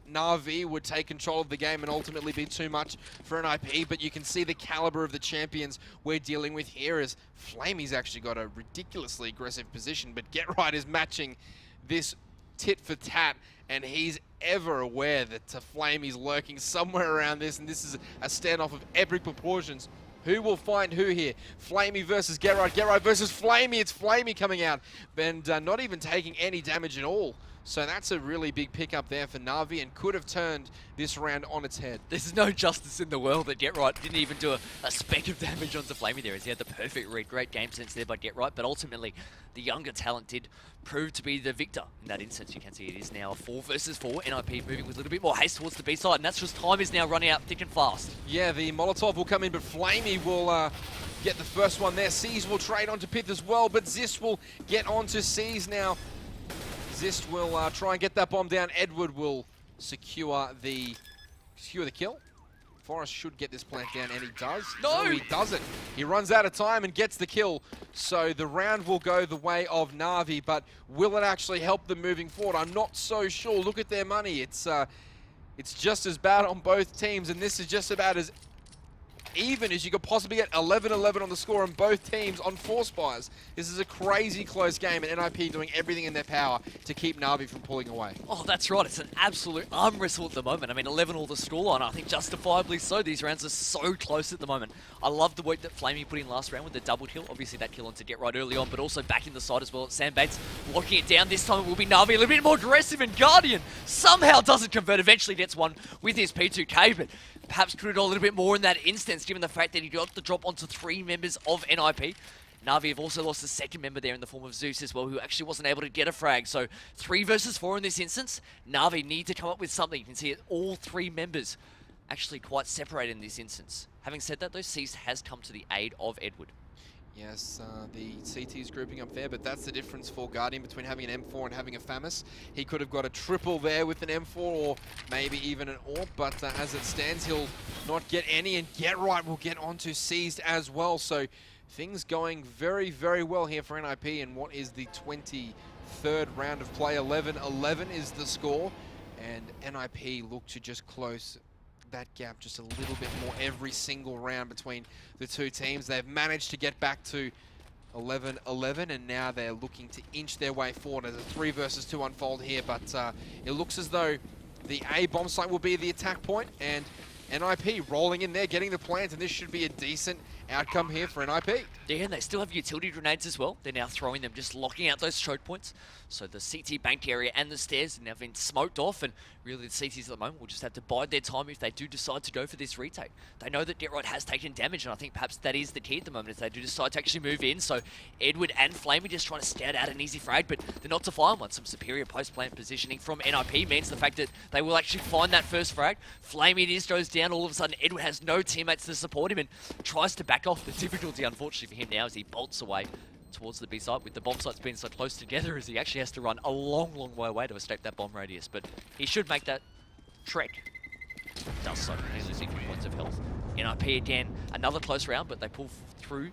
NaVi would take control of the game and ultimately be too much for NiP, but you can see the caliber of the champions we're dealing with here, as Flamey's actually got a ridiculously aggressive position, but Get Right is matching this tit for tat, and he's ever aware that Flamey's lurking somewhere around this, and this is a standoff of epic proportions. Who will find who here? Flamey versus Get Right versus Flamey. It's Flamey coming out and not even taking any damage at all. So that's a really big pickup there for NaVi, and could have turned this round on its head. There's no justice in the world that Get Right didn't even do a speck of damage onto Flamey there, as he had the perfect read. Great game sense there by Get Right, but ultimately the younger talent did prove to be the victor in that instance. You can see it is now a 4 versus 4. NiP moving with a little bit more haste towards the B side, and that's just time is now running out thick and fast. Yeah, the Molotov will come in, but Flamey will get the first one there. Seas will trade onto Pith as well, but Zist will get onto Seas now. Zist will try and get that bomb down. Edward will secure the kill. Forrest should get this plant down, and he does. No, he doesn't. He runs out of time and gets the kill. So the round will go the way of NaVi, but will it actually help them moving forward? I'm not so sure. Look at their money. It's just as bad on both teams, and this is just about as even as you could possibly get. 11-11 on the score on both teams on 4 spies. This is a crazy close game, and NiP doing everything in their power to keep NaVi from pulling away. Oh, that's right. It's an absolute arm wrestle at the moment. I mean, 11 all the scoreline. I think justifiably so. These rounds are so close at the moment. I love the work that Flamey put in last round with the double kill. Obviously, that kill on to Get Right early on, but also back in the side as well. Sam Bates locking it down. This time it will be NaVi a little bit more aggressive, and Guardian somehow doesn't convert. Eventually gets one with his P2K, but perhaps could have done a little bit more in that instance, given the fact that he got the drop onto 3 members of NiP. NaVi have also lost a second member there in the form of Zeus as well, who actually wasn't able to get a frag. So 3 versus 4 in this instance. NaVi need to come up with something. You can see it, all 3 members actually quite separated in this instance. Having said that, though, Cease has come to the aid of Edward. Yes, the CT's grouping up there, but that's the difference for Guardian between having an M4 and having a FAMAS. He could have got a triple there with an M4, or maybe even an AWP, but as it stands, he'll not get any, and Get Right will get onto Seized as well. So things going very, very well here for NiP in what is the 23rd round of play. 11-11 is the score, and NiP look to just close that gap just a little bit more every single round between the two teams. They've managed to get back to 11-11, and now they're looking to inch their way forward as a 3 versus 2 unfold here. But it looks as though the A bomb site will be the attack point, and NiP rolling in there, getting the plant, and this should be a decent outcome here for NiP. Yeah, and they still have utility grenades as well. They're now throwing them, just locking out those choke points. So the CT bank area and the stairs have now been smoked off, and really the CTs at the moment will just have to bide their time if they do decide to go for this retake. They know that Detroit has taken damage, and I think perhaps that is the key at the moment, if they do decide to actually move in. So Edward and Flamey just trying to scout out an easy frag, but they're not to find one. Some superior post-plant positioning from NiP means the fact that they will actually find that first frag. Flamey just goes down. All of a sudden, Edward has no teammates to support him and tries to back off. The difficulty, unfortunately, for him now is he bolts away towards the B site, with the bomb sites being so close together, as he actually has to run a long, long way away to escape that bomb radius. But he should make that trek. Does so, only losing 3 points of health. NiP again, another close round, but they pull through.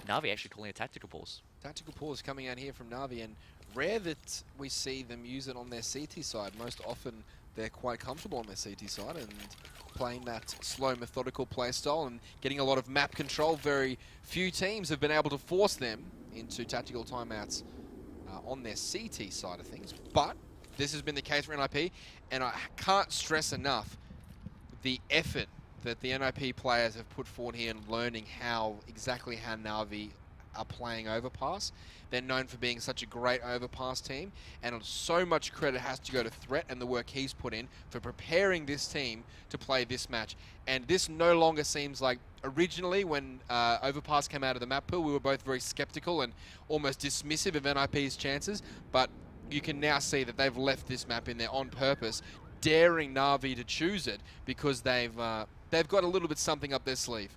NaVi actually calling a tactical pause. Tactical pause coming out here from NaVi, and rare that we see them use it on their CT side. Most often they're quite comfortable on their CT side and playing that slow, methodical play style and getting a lot of map control. Very few teams have been able to force them into tactical timeouts on their CT side of things. But this has been the case for NiP, and I can't stress enough the effort that the NiP players have put forward here in learning exactly how NaVi are playing Overpass. They're known for being such a great Overpass team, and so much credit has to go to Threat and the work he's put in for preparing this team to play this match. And this no longer seems like, originally when Overpass came out of the map pool, we were both very skeptical and almost dismissive of NiP's chances, but you can now see that they've left this map in there on purpose, daring NaVi to choose it because they've got a little bit something up their sleeve.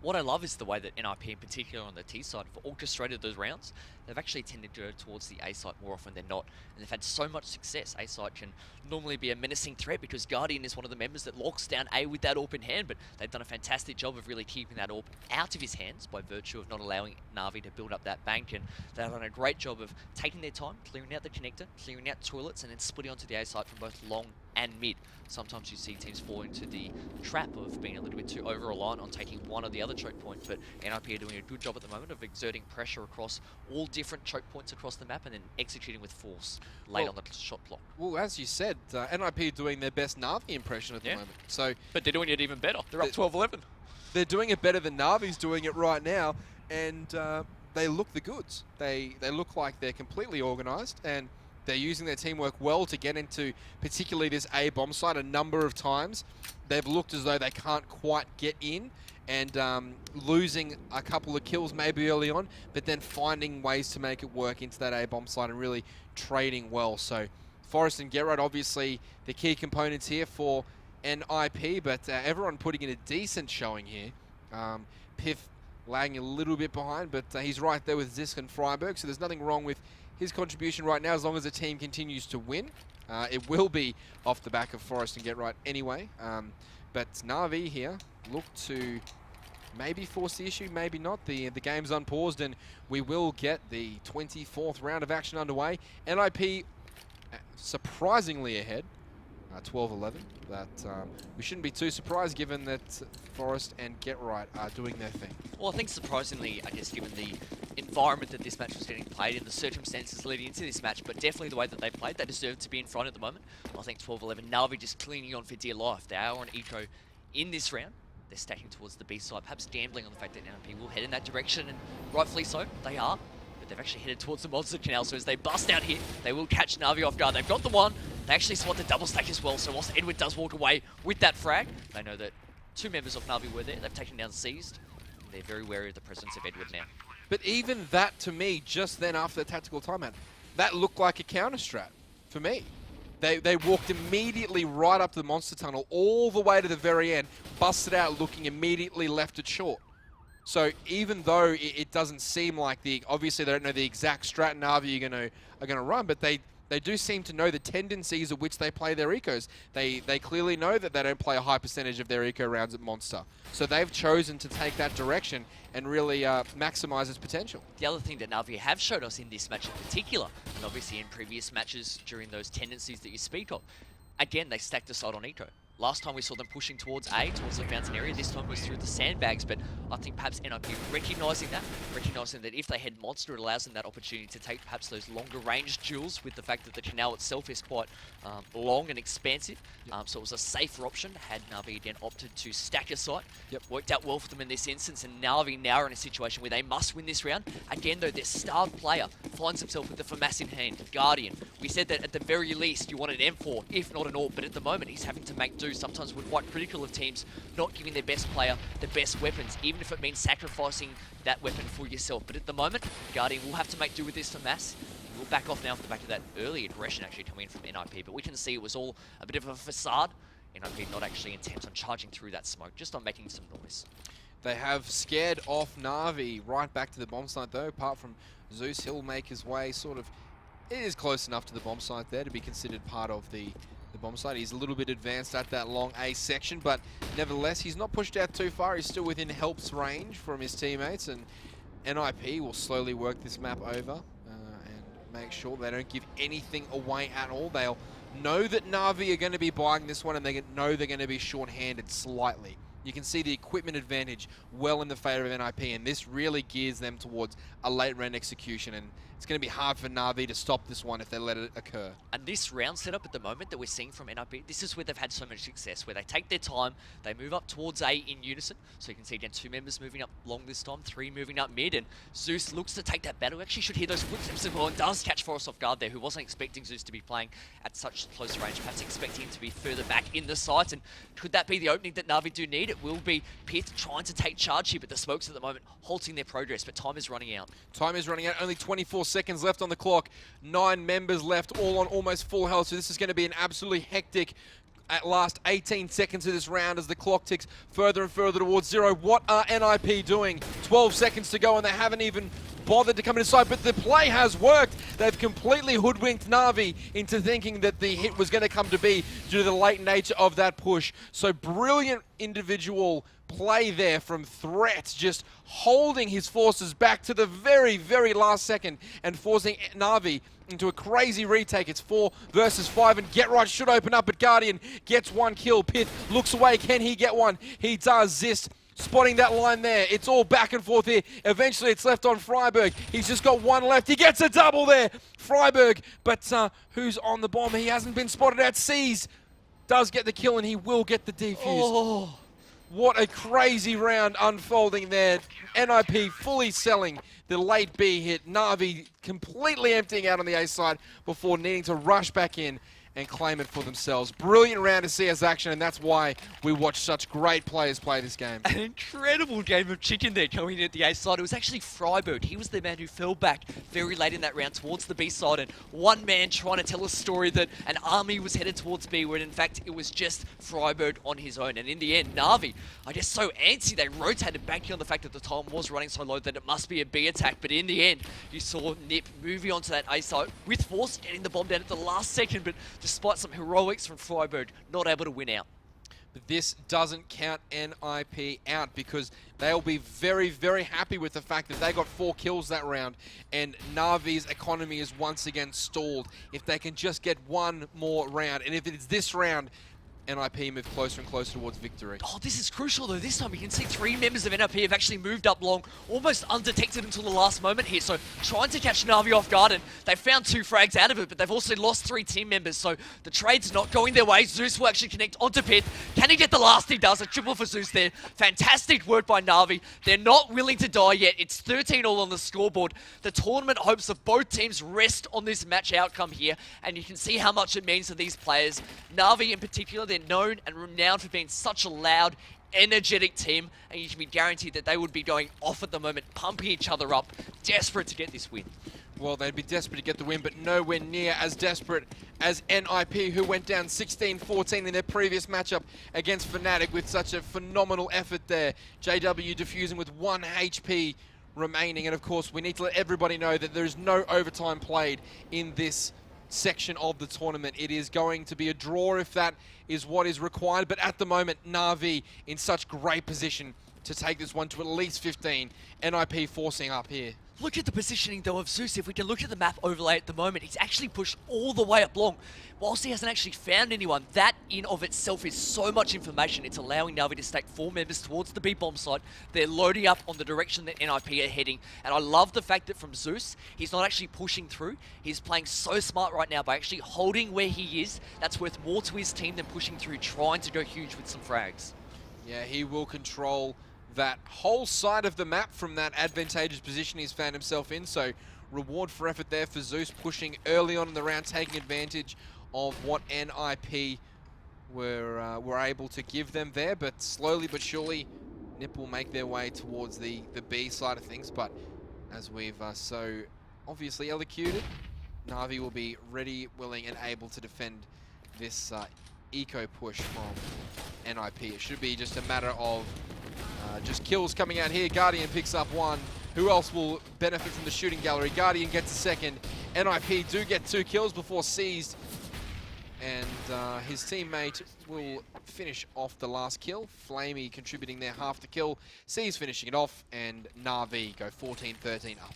What I love is the way that NiP in particular on the T side have orchestrated those rounds. They've actually tended to go towards the A site more often than not, and they've had so much success. A site can normally be a menacing threat because Guardian is one of the members that locks down A with that AWP in hand, but they've done a fantastic job of really keeping that AWP out of his hands by virtue of not allowing NaVi to build up that bank, and they've done a great job of taking their time, clearing out the connector, clearing out toilets, and then splitting onto the A site from both long and mid. Sometimes you see teams fall into the trap of being a little bit too over-reliant on taking one or the other choke point, but NiP are doing a good job at the moment of exerting pressure across all different choke points across the map and then executing with force late on the shot clock. Well, as you said, NiP are doing their best NaVi impression at the moment. So, but they're doing it even better. They're up 12-11. They're doing it better than NaVi's doing it right now, and they look the goods. They look like they're completely organised, and they're using their teamwork well to get into particularly this A bomb site a number of times. They've looked as though they can't quite get in, and losing a couple of kills maybe early on, but then finding ways to make it work into that A bomb site and really trading well. So Forrest and Gerard obviously the key components here for NiP, but everyone putting in a decent showing here. Piff lagging a little bit behind, but he's right there with Zisk and Freiberg, so there's nothing wrong with his contribution right now as long as the team continues to win. It will be off the back of Forrest and Get Right anyway. But NaVi here look to maybe force the issue, maybe not. The game's unpaused, and we will get the 24th round of action underway. NiP surprisingly ahead, 12-11. But we shouldn't be too surprised given that Forrest and Get Right are doing their thing. Well, I think surprisingly, I guess, given the environment that this match was getting played and the circumstances leading into this match, but definitely the way that they played, they deserve to be in front at the moment. I think 12-11, NaVi just clinging on for dear life. They are on eco in this round. They're stacking towards the B side, perhaps gambling on the fact that NiP will head in that direction, and rightfully so, they are. But they've actually headed towards the monster canal, so as they bust out here, they will catch NaVi off guard. They've got the one. They actually spot the double stack as well, so whilst Edward does walk away with that frag, they know that two members of NaVi were there. They've taken down Seized. They're very wary of the presence of Edward now. But even that, to me, just then after the tactical timeout, that looked like a counter strat for me. They walked immediately right up to the monster tunnel, all the way to the very end, busted out looking immediately left it short. So even though it doesn't seem like obviously they don't know the exact strat NaVi are gonna run, but they do seem to know the tendencies of which they play their ecos. They clearly know that they don't play a high percentage of their eco rounds at Monster. So they've chosen to take that direction and really maximize its potential. The other thing that NaVi have showed us in this match in particular, and obviously in previous matches during those tendencies that you speak of, again, they stacked the side on eco. Last time we saw them pushing towards A, towards the fountain area. This time was through the sandbags, but I think perhaps NiP recognising that if they head Monster, it allows them that opportunity to take perhaps those longer range duels, with the fact that the canal itself is quite long and expansive. So it was a safer option had NaVi again opted to stack a site. Worked out well for them in this instance, and NaVi now are in a situation where they must win this round. Again though, their star player finds himself with the FAMAS in hand. Guardian, we said that at the very least you wanted M4, if not an AWP, but at the moment he's having to make do. Sometimes we're quite critical of teams not giving their best player the best weapons, even if it means sacrificing that weapon for yourself. But at the moment, Guardian will have to make do with this FAMAS. We'll back off now for the fact of that early aggression actually coming in from NiP, but we can see it was all a bit of a facade. NiP not actually intent on charging through that smoke, just on making some noise. They have scared off NaVi right back to the bomb site though, apart from Zeus. He'll make his way sort of, it is close enough to the bomb site there to be considered part of the bomb site. He's a little bit advanced at that long A section, but nevertheless, he's not pushed out too far. He's still within help's range from his teammates, and NiP will slowly work this map over and make sure they don't give anything away at all. They'll know that NaVi are going to be buying this one, and they know they're going to be short-handed slightly. You can see the equipment advantage well in the favour of NiP, and this really gears them towards a late round execution, and it's going to be hard for NaVi to stop this one if they let it occur. And this round setup at the moment that we're seeing from NiP, this is where they've had so much success, where they take their time, they move up towards A in unison. So you can see again 2 members moving up long this time, 3 moving up mid, and Zeus looks to take that battle. Actually should hear those footsteps as well, and does catch Forrest off guard there, who wasn't expecting Zeus to be playing at such close range, perhaps expecting him to be further back in the site. And could that be the opening that NaVi do need? It will be Pit trying to take charge here, but the smokes at the moment halting their progress, but time is running out. Time is running out, only 24 seconds left on the clock. 9 members left, all on almost full health, so this is going to be an absolutely hectic at last 18 seconds of this round as the clock ticks further and further towards 0. What are NiP doing? 12 seconds to go, and they haven't even bothered to come inside, but the play has worked. They've completely hoodwinked NaVi into thinking that the hit was going to come to be due to the late nature of that push. So brilliant individual play there from Threat, just holding his forces back to the very, very last second and forcing NaVi into a crazy retake. It's 4 versus 5, and Get Right should open up, but Guardian gets 1 kill. Pith looks away. Can he get one? He does. Zist spotting that line there. It's all back and forth here. Eventually it's left on Freiburg. He's just got 1 left. He gets a double there. Freiburg, but who's on the bomb? He hasn't been spotted at Seas. Does get the kill, and he will get the defuse. Oh. What a crazy round unfolding there. NiP fully selling the late B hit. NaVi completely emptying out on the A side before needing to rush back in and claim it for themselves. Brilliant round of CS action, and that's why we watch such great players play this game. An incredible game of chicken there coming in at the A side. It was actually Freiburg. He was the man who fell back very late in that round towards the B side, and one man trying to tell a story that an army was headed towards B, when in fact it was just Freiburg on his own. And in the end, NaVi, I guess so antsy, they rotated back on the fact that the time was running so low that it must be a B attack. But in the end, you saw NiP moving onto that A side with force, getting the bomb down at the last second, but despite some heroics from Freiburg, not able to win out. But this doesn't count NiP out, because they'll be very, very happy with the fact that they got 4 kills that round, and Navi's economy is once again stalled. If they can just get 1 more round, and if it's this round, NiP move closer and closer towards victory. Oh, this is crucial though. This time you can see 3 members of NiP have actually moved up long, almost undetected until the last moment here. So trying to catch NaVi off guard, and they found 2 frags out of it, but they've also lost 3 team members. So the trade's not going their way. Zeus will actually connect onto Pit. Can he get the last? He does. A triple for Zeus there. Fantastic work by NaVi. They're not willing to die yet. It's 13 all on the scoreboard. The tournament hopes of both teams rest on this match outcome here, and you can see how much it means to these players. NaVi in particular, they're known and renowned for being such a loud, energetic team, and you can be guaranteed that they would be going off at the moment, pumping each other up, desperate to get this win. Well, they'd be desperate to get the win, but nowhere near as desperate as NiP, who went down 16-14 in their previous matchup against Fnatic with such a phenomenal effort there. JW defusing with 1 HP remaining, and of course we need to let everybody know that there is no overtime played in this section of the tournament. It is going to be a draw if that is what is required, but at the moment NaVi in such great position to take this one to at least 15. NiP forcing up here. Look at the positioning, though, of Zeus. If we can look at the map overlay at the moment, he's actually pushed all the way up long. Whilst he hasn't actually found anyone, that in of itself is so much information. It's allowing NaVi to stake 4 members towards the B-bomb site. They're loading up on the direction that NiP are heading. And I love the fact that from Zeus, he's not actually pushing through. He's playing so smart right now by actually holding where he is. That's worth more to his team than pushing through, trying to go huge with some frags. Yeah, he will control that whole side of the map from that advantageous position he's found himself in. So reward for effort there for Zeus, pushing early on in the round, taking advantage of what NiP were able to give them there. But slowly but surely, NiP will make their way towards the B side of things. But as we've so obviously elocuted, NaVi will be ready, willing, and able to defend this eco push from NiP. It should be just a matter of just kills coming out here. Guardian picks up 1. Who else will benefit from the shooting gallery? Guardian gets a second. NiP do get 2 kills before seized. And his teammate will finish off the last kill. Flamey contributing their half the kill. Seized finishing it off. And NaVi go 14-13 up.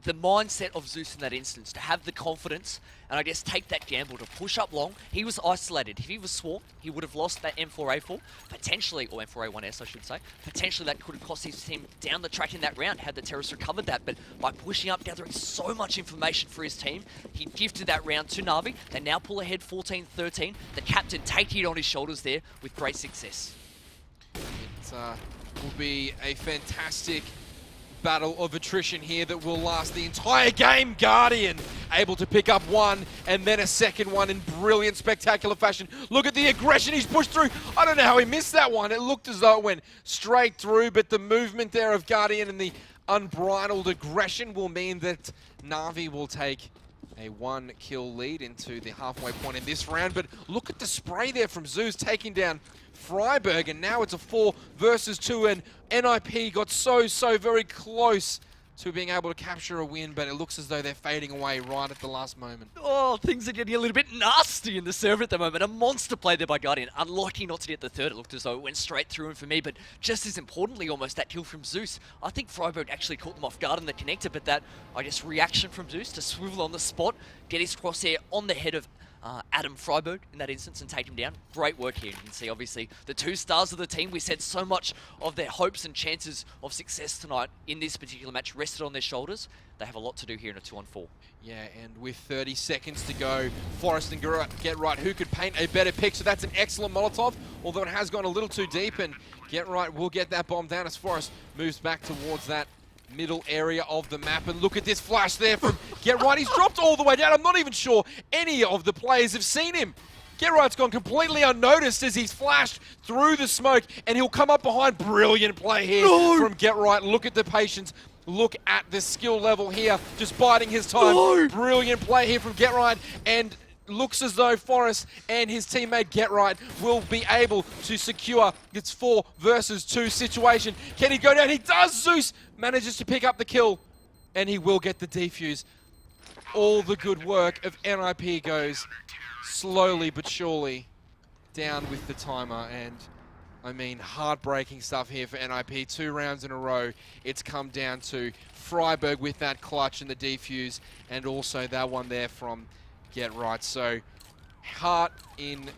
The mindset of Zeus in that instance, to have the confidence and I guess take that gamble to push up long. He was isolated. If he was swarmed, he would have lost that M4A4, potentially, or M4A1S I should say. Potentially that could have cost his team down the track in that round had the terrorists recovered that. But by pushing up, gathering so much information for his team, he gifted that round to NaVi. They now pull ahead 14-13. The captain taking it on his shoulders there with great success. It will be a fantastic battle of attrition here that will last the entire game. Guardian able to pick up 1 and then a second one in brilliant, spectacular fashion. Look at the aggression he's pushed through. I don't know how he missed that one. It looked as though it went straight through, but the movement there of Guardian and the unbridled aggression will mean that NaVi will take a 1-kill lead into the halfway point in this round. But look at the spray there from Zeus taking down Freiburg, and now it's a 4 versus 2, and NiP got so very close to being able to capture a win, but it looks as though they're fading away right at the last moment. Oh, things are getting a little bit nasty in the server at the moment. A monster play there by Guardian. Unlucky not to get the third. It looked as though it went straight through him for me, but just as importantly, almost, that kill from Zeus. I think Freiburg actually caught them off guard in the connector, but that, I guess, reaction from Zeus to swivel on the spot, get his crosshair on the head of Adam Freiburg in that instance and take him down. Great work here. You can see, obviously, the 2 stars of the team. We said so much of their hopes and chances of success tonight in this particular match rested on their shoulders. They have a lot to do here in a 2-on-4. Yeah, and with 30 seconds to go, Forrest and Get Right, who could paint a better picture? That's an excellent Molotov, although it has gone a little too deep, and Get Right will get that bomb down as Forrest moves back towards that middle area of the map. And look at this flash there from Get Right. He's dropped all the way down. I'm not even sure any of the players have seen him. Get Right's gone completely unnoticed as he's flashed through the smoke, and he'll come up behind. Brilliant play here from Get Right. Look at the patience. Look at the skill level here, just biding his time. Brilliant play here from Get Right, and looks as though Forrest and his teammate Get Right will be able to secure this 4 versus 2 situation. Can he go down? He does! Zeus manages to pick up the kill, and he will get the defuse. All the good work of NiP goes slowly but surely down with the timer, and I mean, heartbreaking stuff here for NiP. 2 rounds in a row. It's come down to Freiburg with that clutch and the defuse, and also that one there from Get Right. So, heart in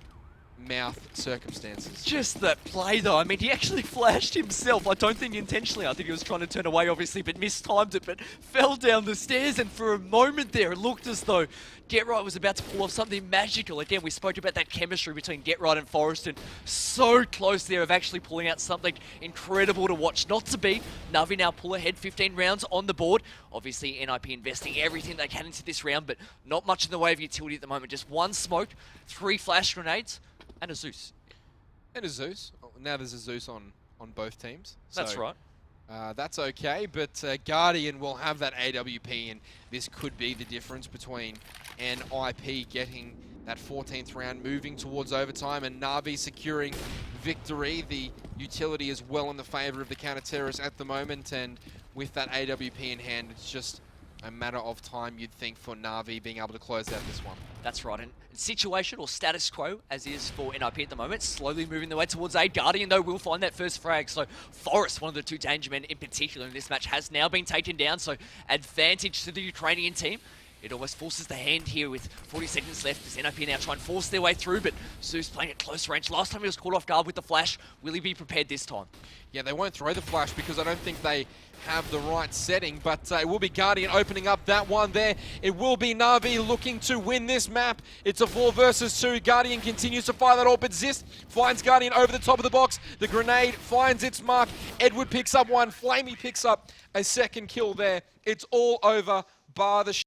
mouth circumstances. Just that play though, I mean, he actually flashed himself. I don't think intentionally. I think he was trying to turn away obviously, but mistimed it, but fell down the stairs, and for a moment there it looked as though Get Right was about to pull off something magical. Again, we spoke about that chemistry between Get Right and Forrest, and so close there of actually pulling out something incredible to watch. Not to be. NaVi now pull ahead, 15 rounds on the board. Obviously NiP investing everything they can into this round, but not much in the way of utility at the moment. Just 1 smoke, 3 flash grenades, and a Zeus. And a Zeus. Now there's a Zeus on both teams. That's right. That's okay, but Guardian will have that AWP, and this could be the difference between NiP getting that 14th round, moving towards overtime, and NaVi securing victory. The utility is well in the favor of the counter-terrorists at the moment, and with that AWP in hand, it's just a matter of time, you'd think, for NaVi being able to close out this one. That's right, and situation or status quo, as is for NiP at the moment, slowly moving their way towards A. Guardian, though, will find that first frag, so Forrest, one of the two danger men in particular in this match, has now been taken down, so advantage to the Ukrainian team. It almost forces the hand here with 40 seconds left as NiP now try and force their way through, but Zeus playing at close range. Last time he was caught off guard with the flash. Will he be prepared this time? Yeah, they won't throw the flash because I don't think they have the right setting, but it will be Guardian opening up that one there. It will be NaVi looking to win this map. It's a 4 versus 2. Guardian continues to fire that ult, but Zist finds Guardian over the top of the box. The grenade finds its mark. Edward picks up one. Flamey picks up a second kill there. It's all over, bar the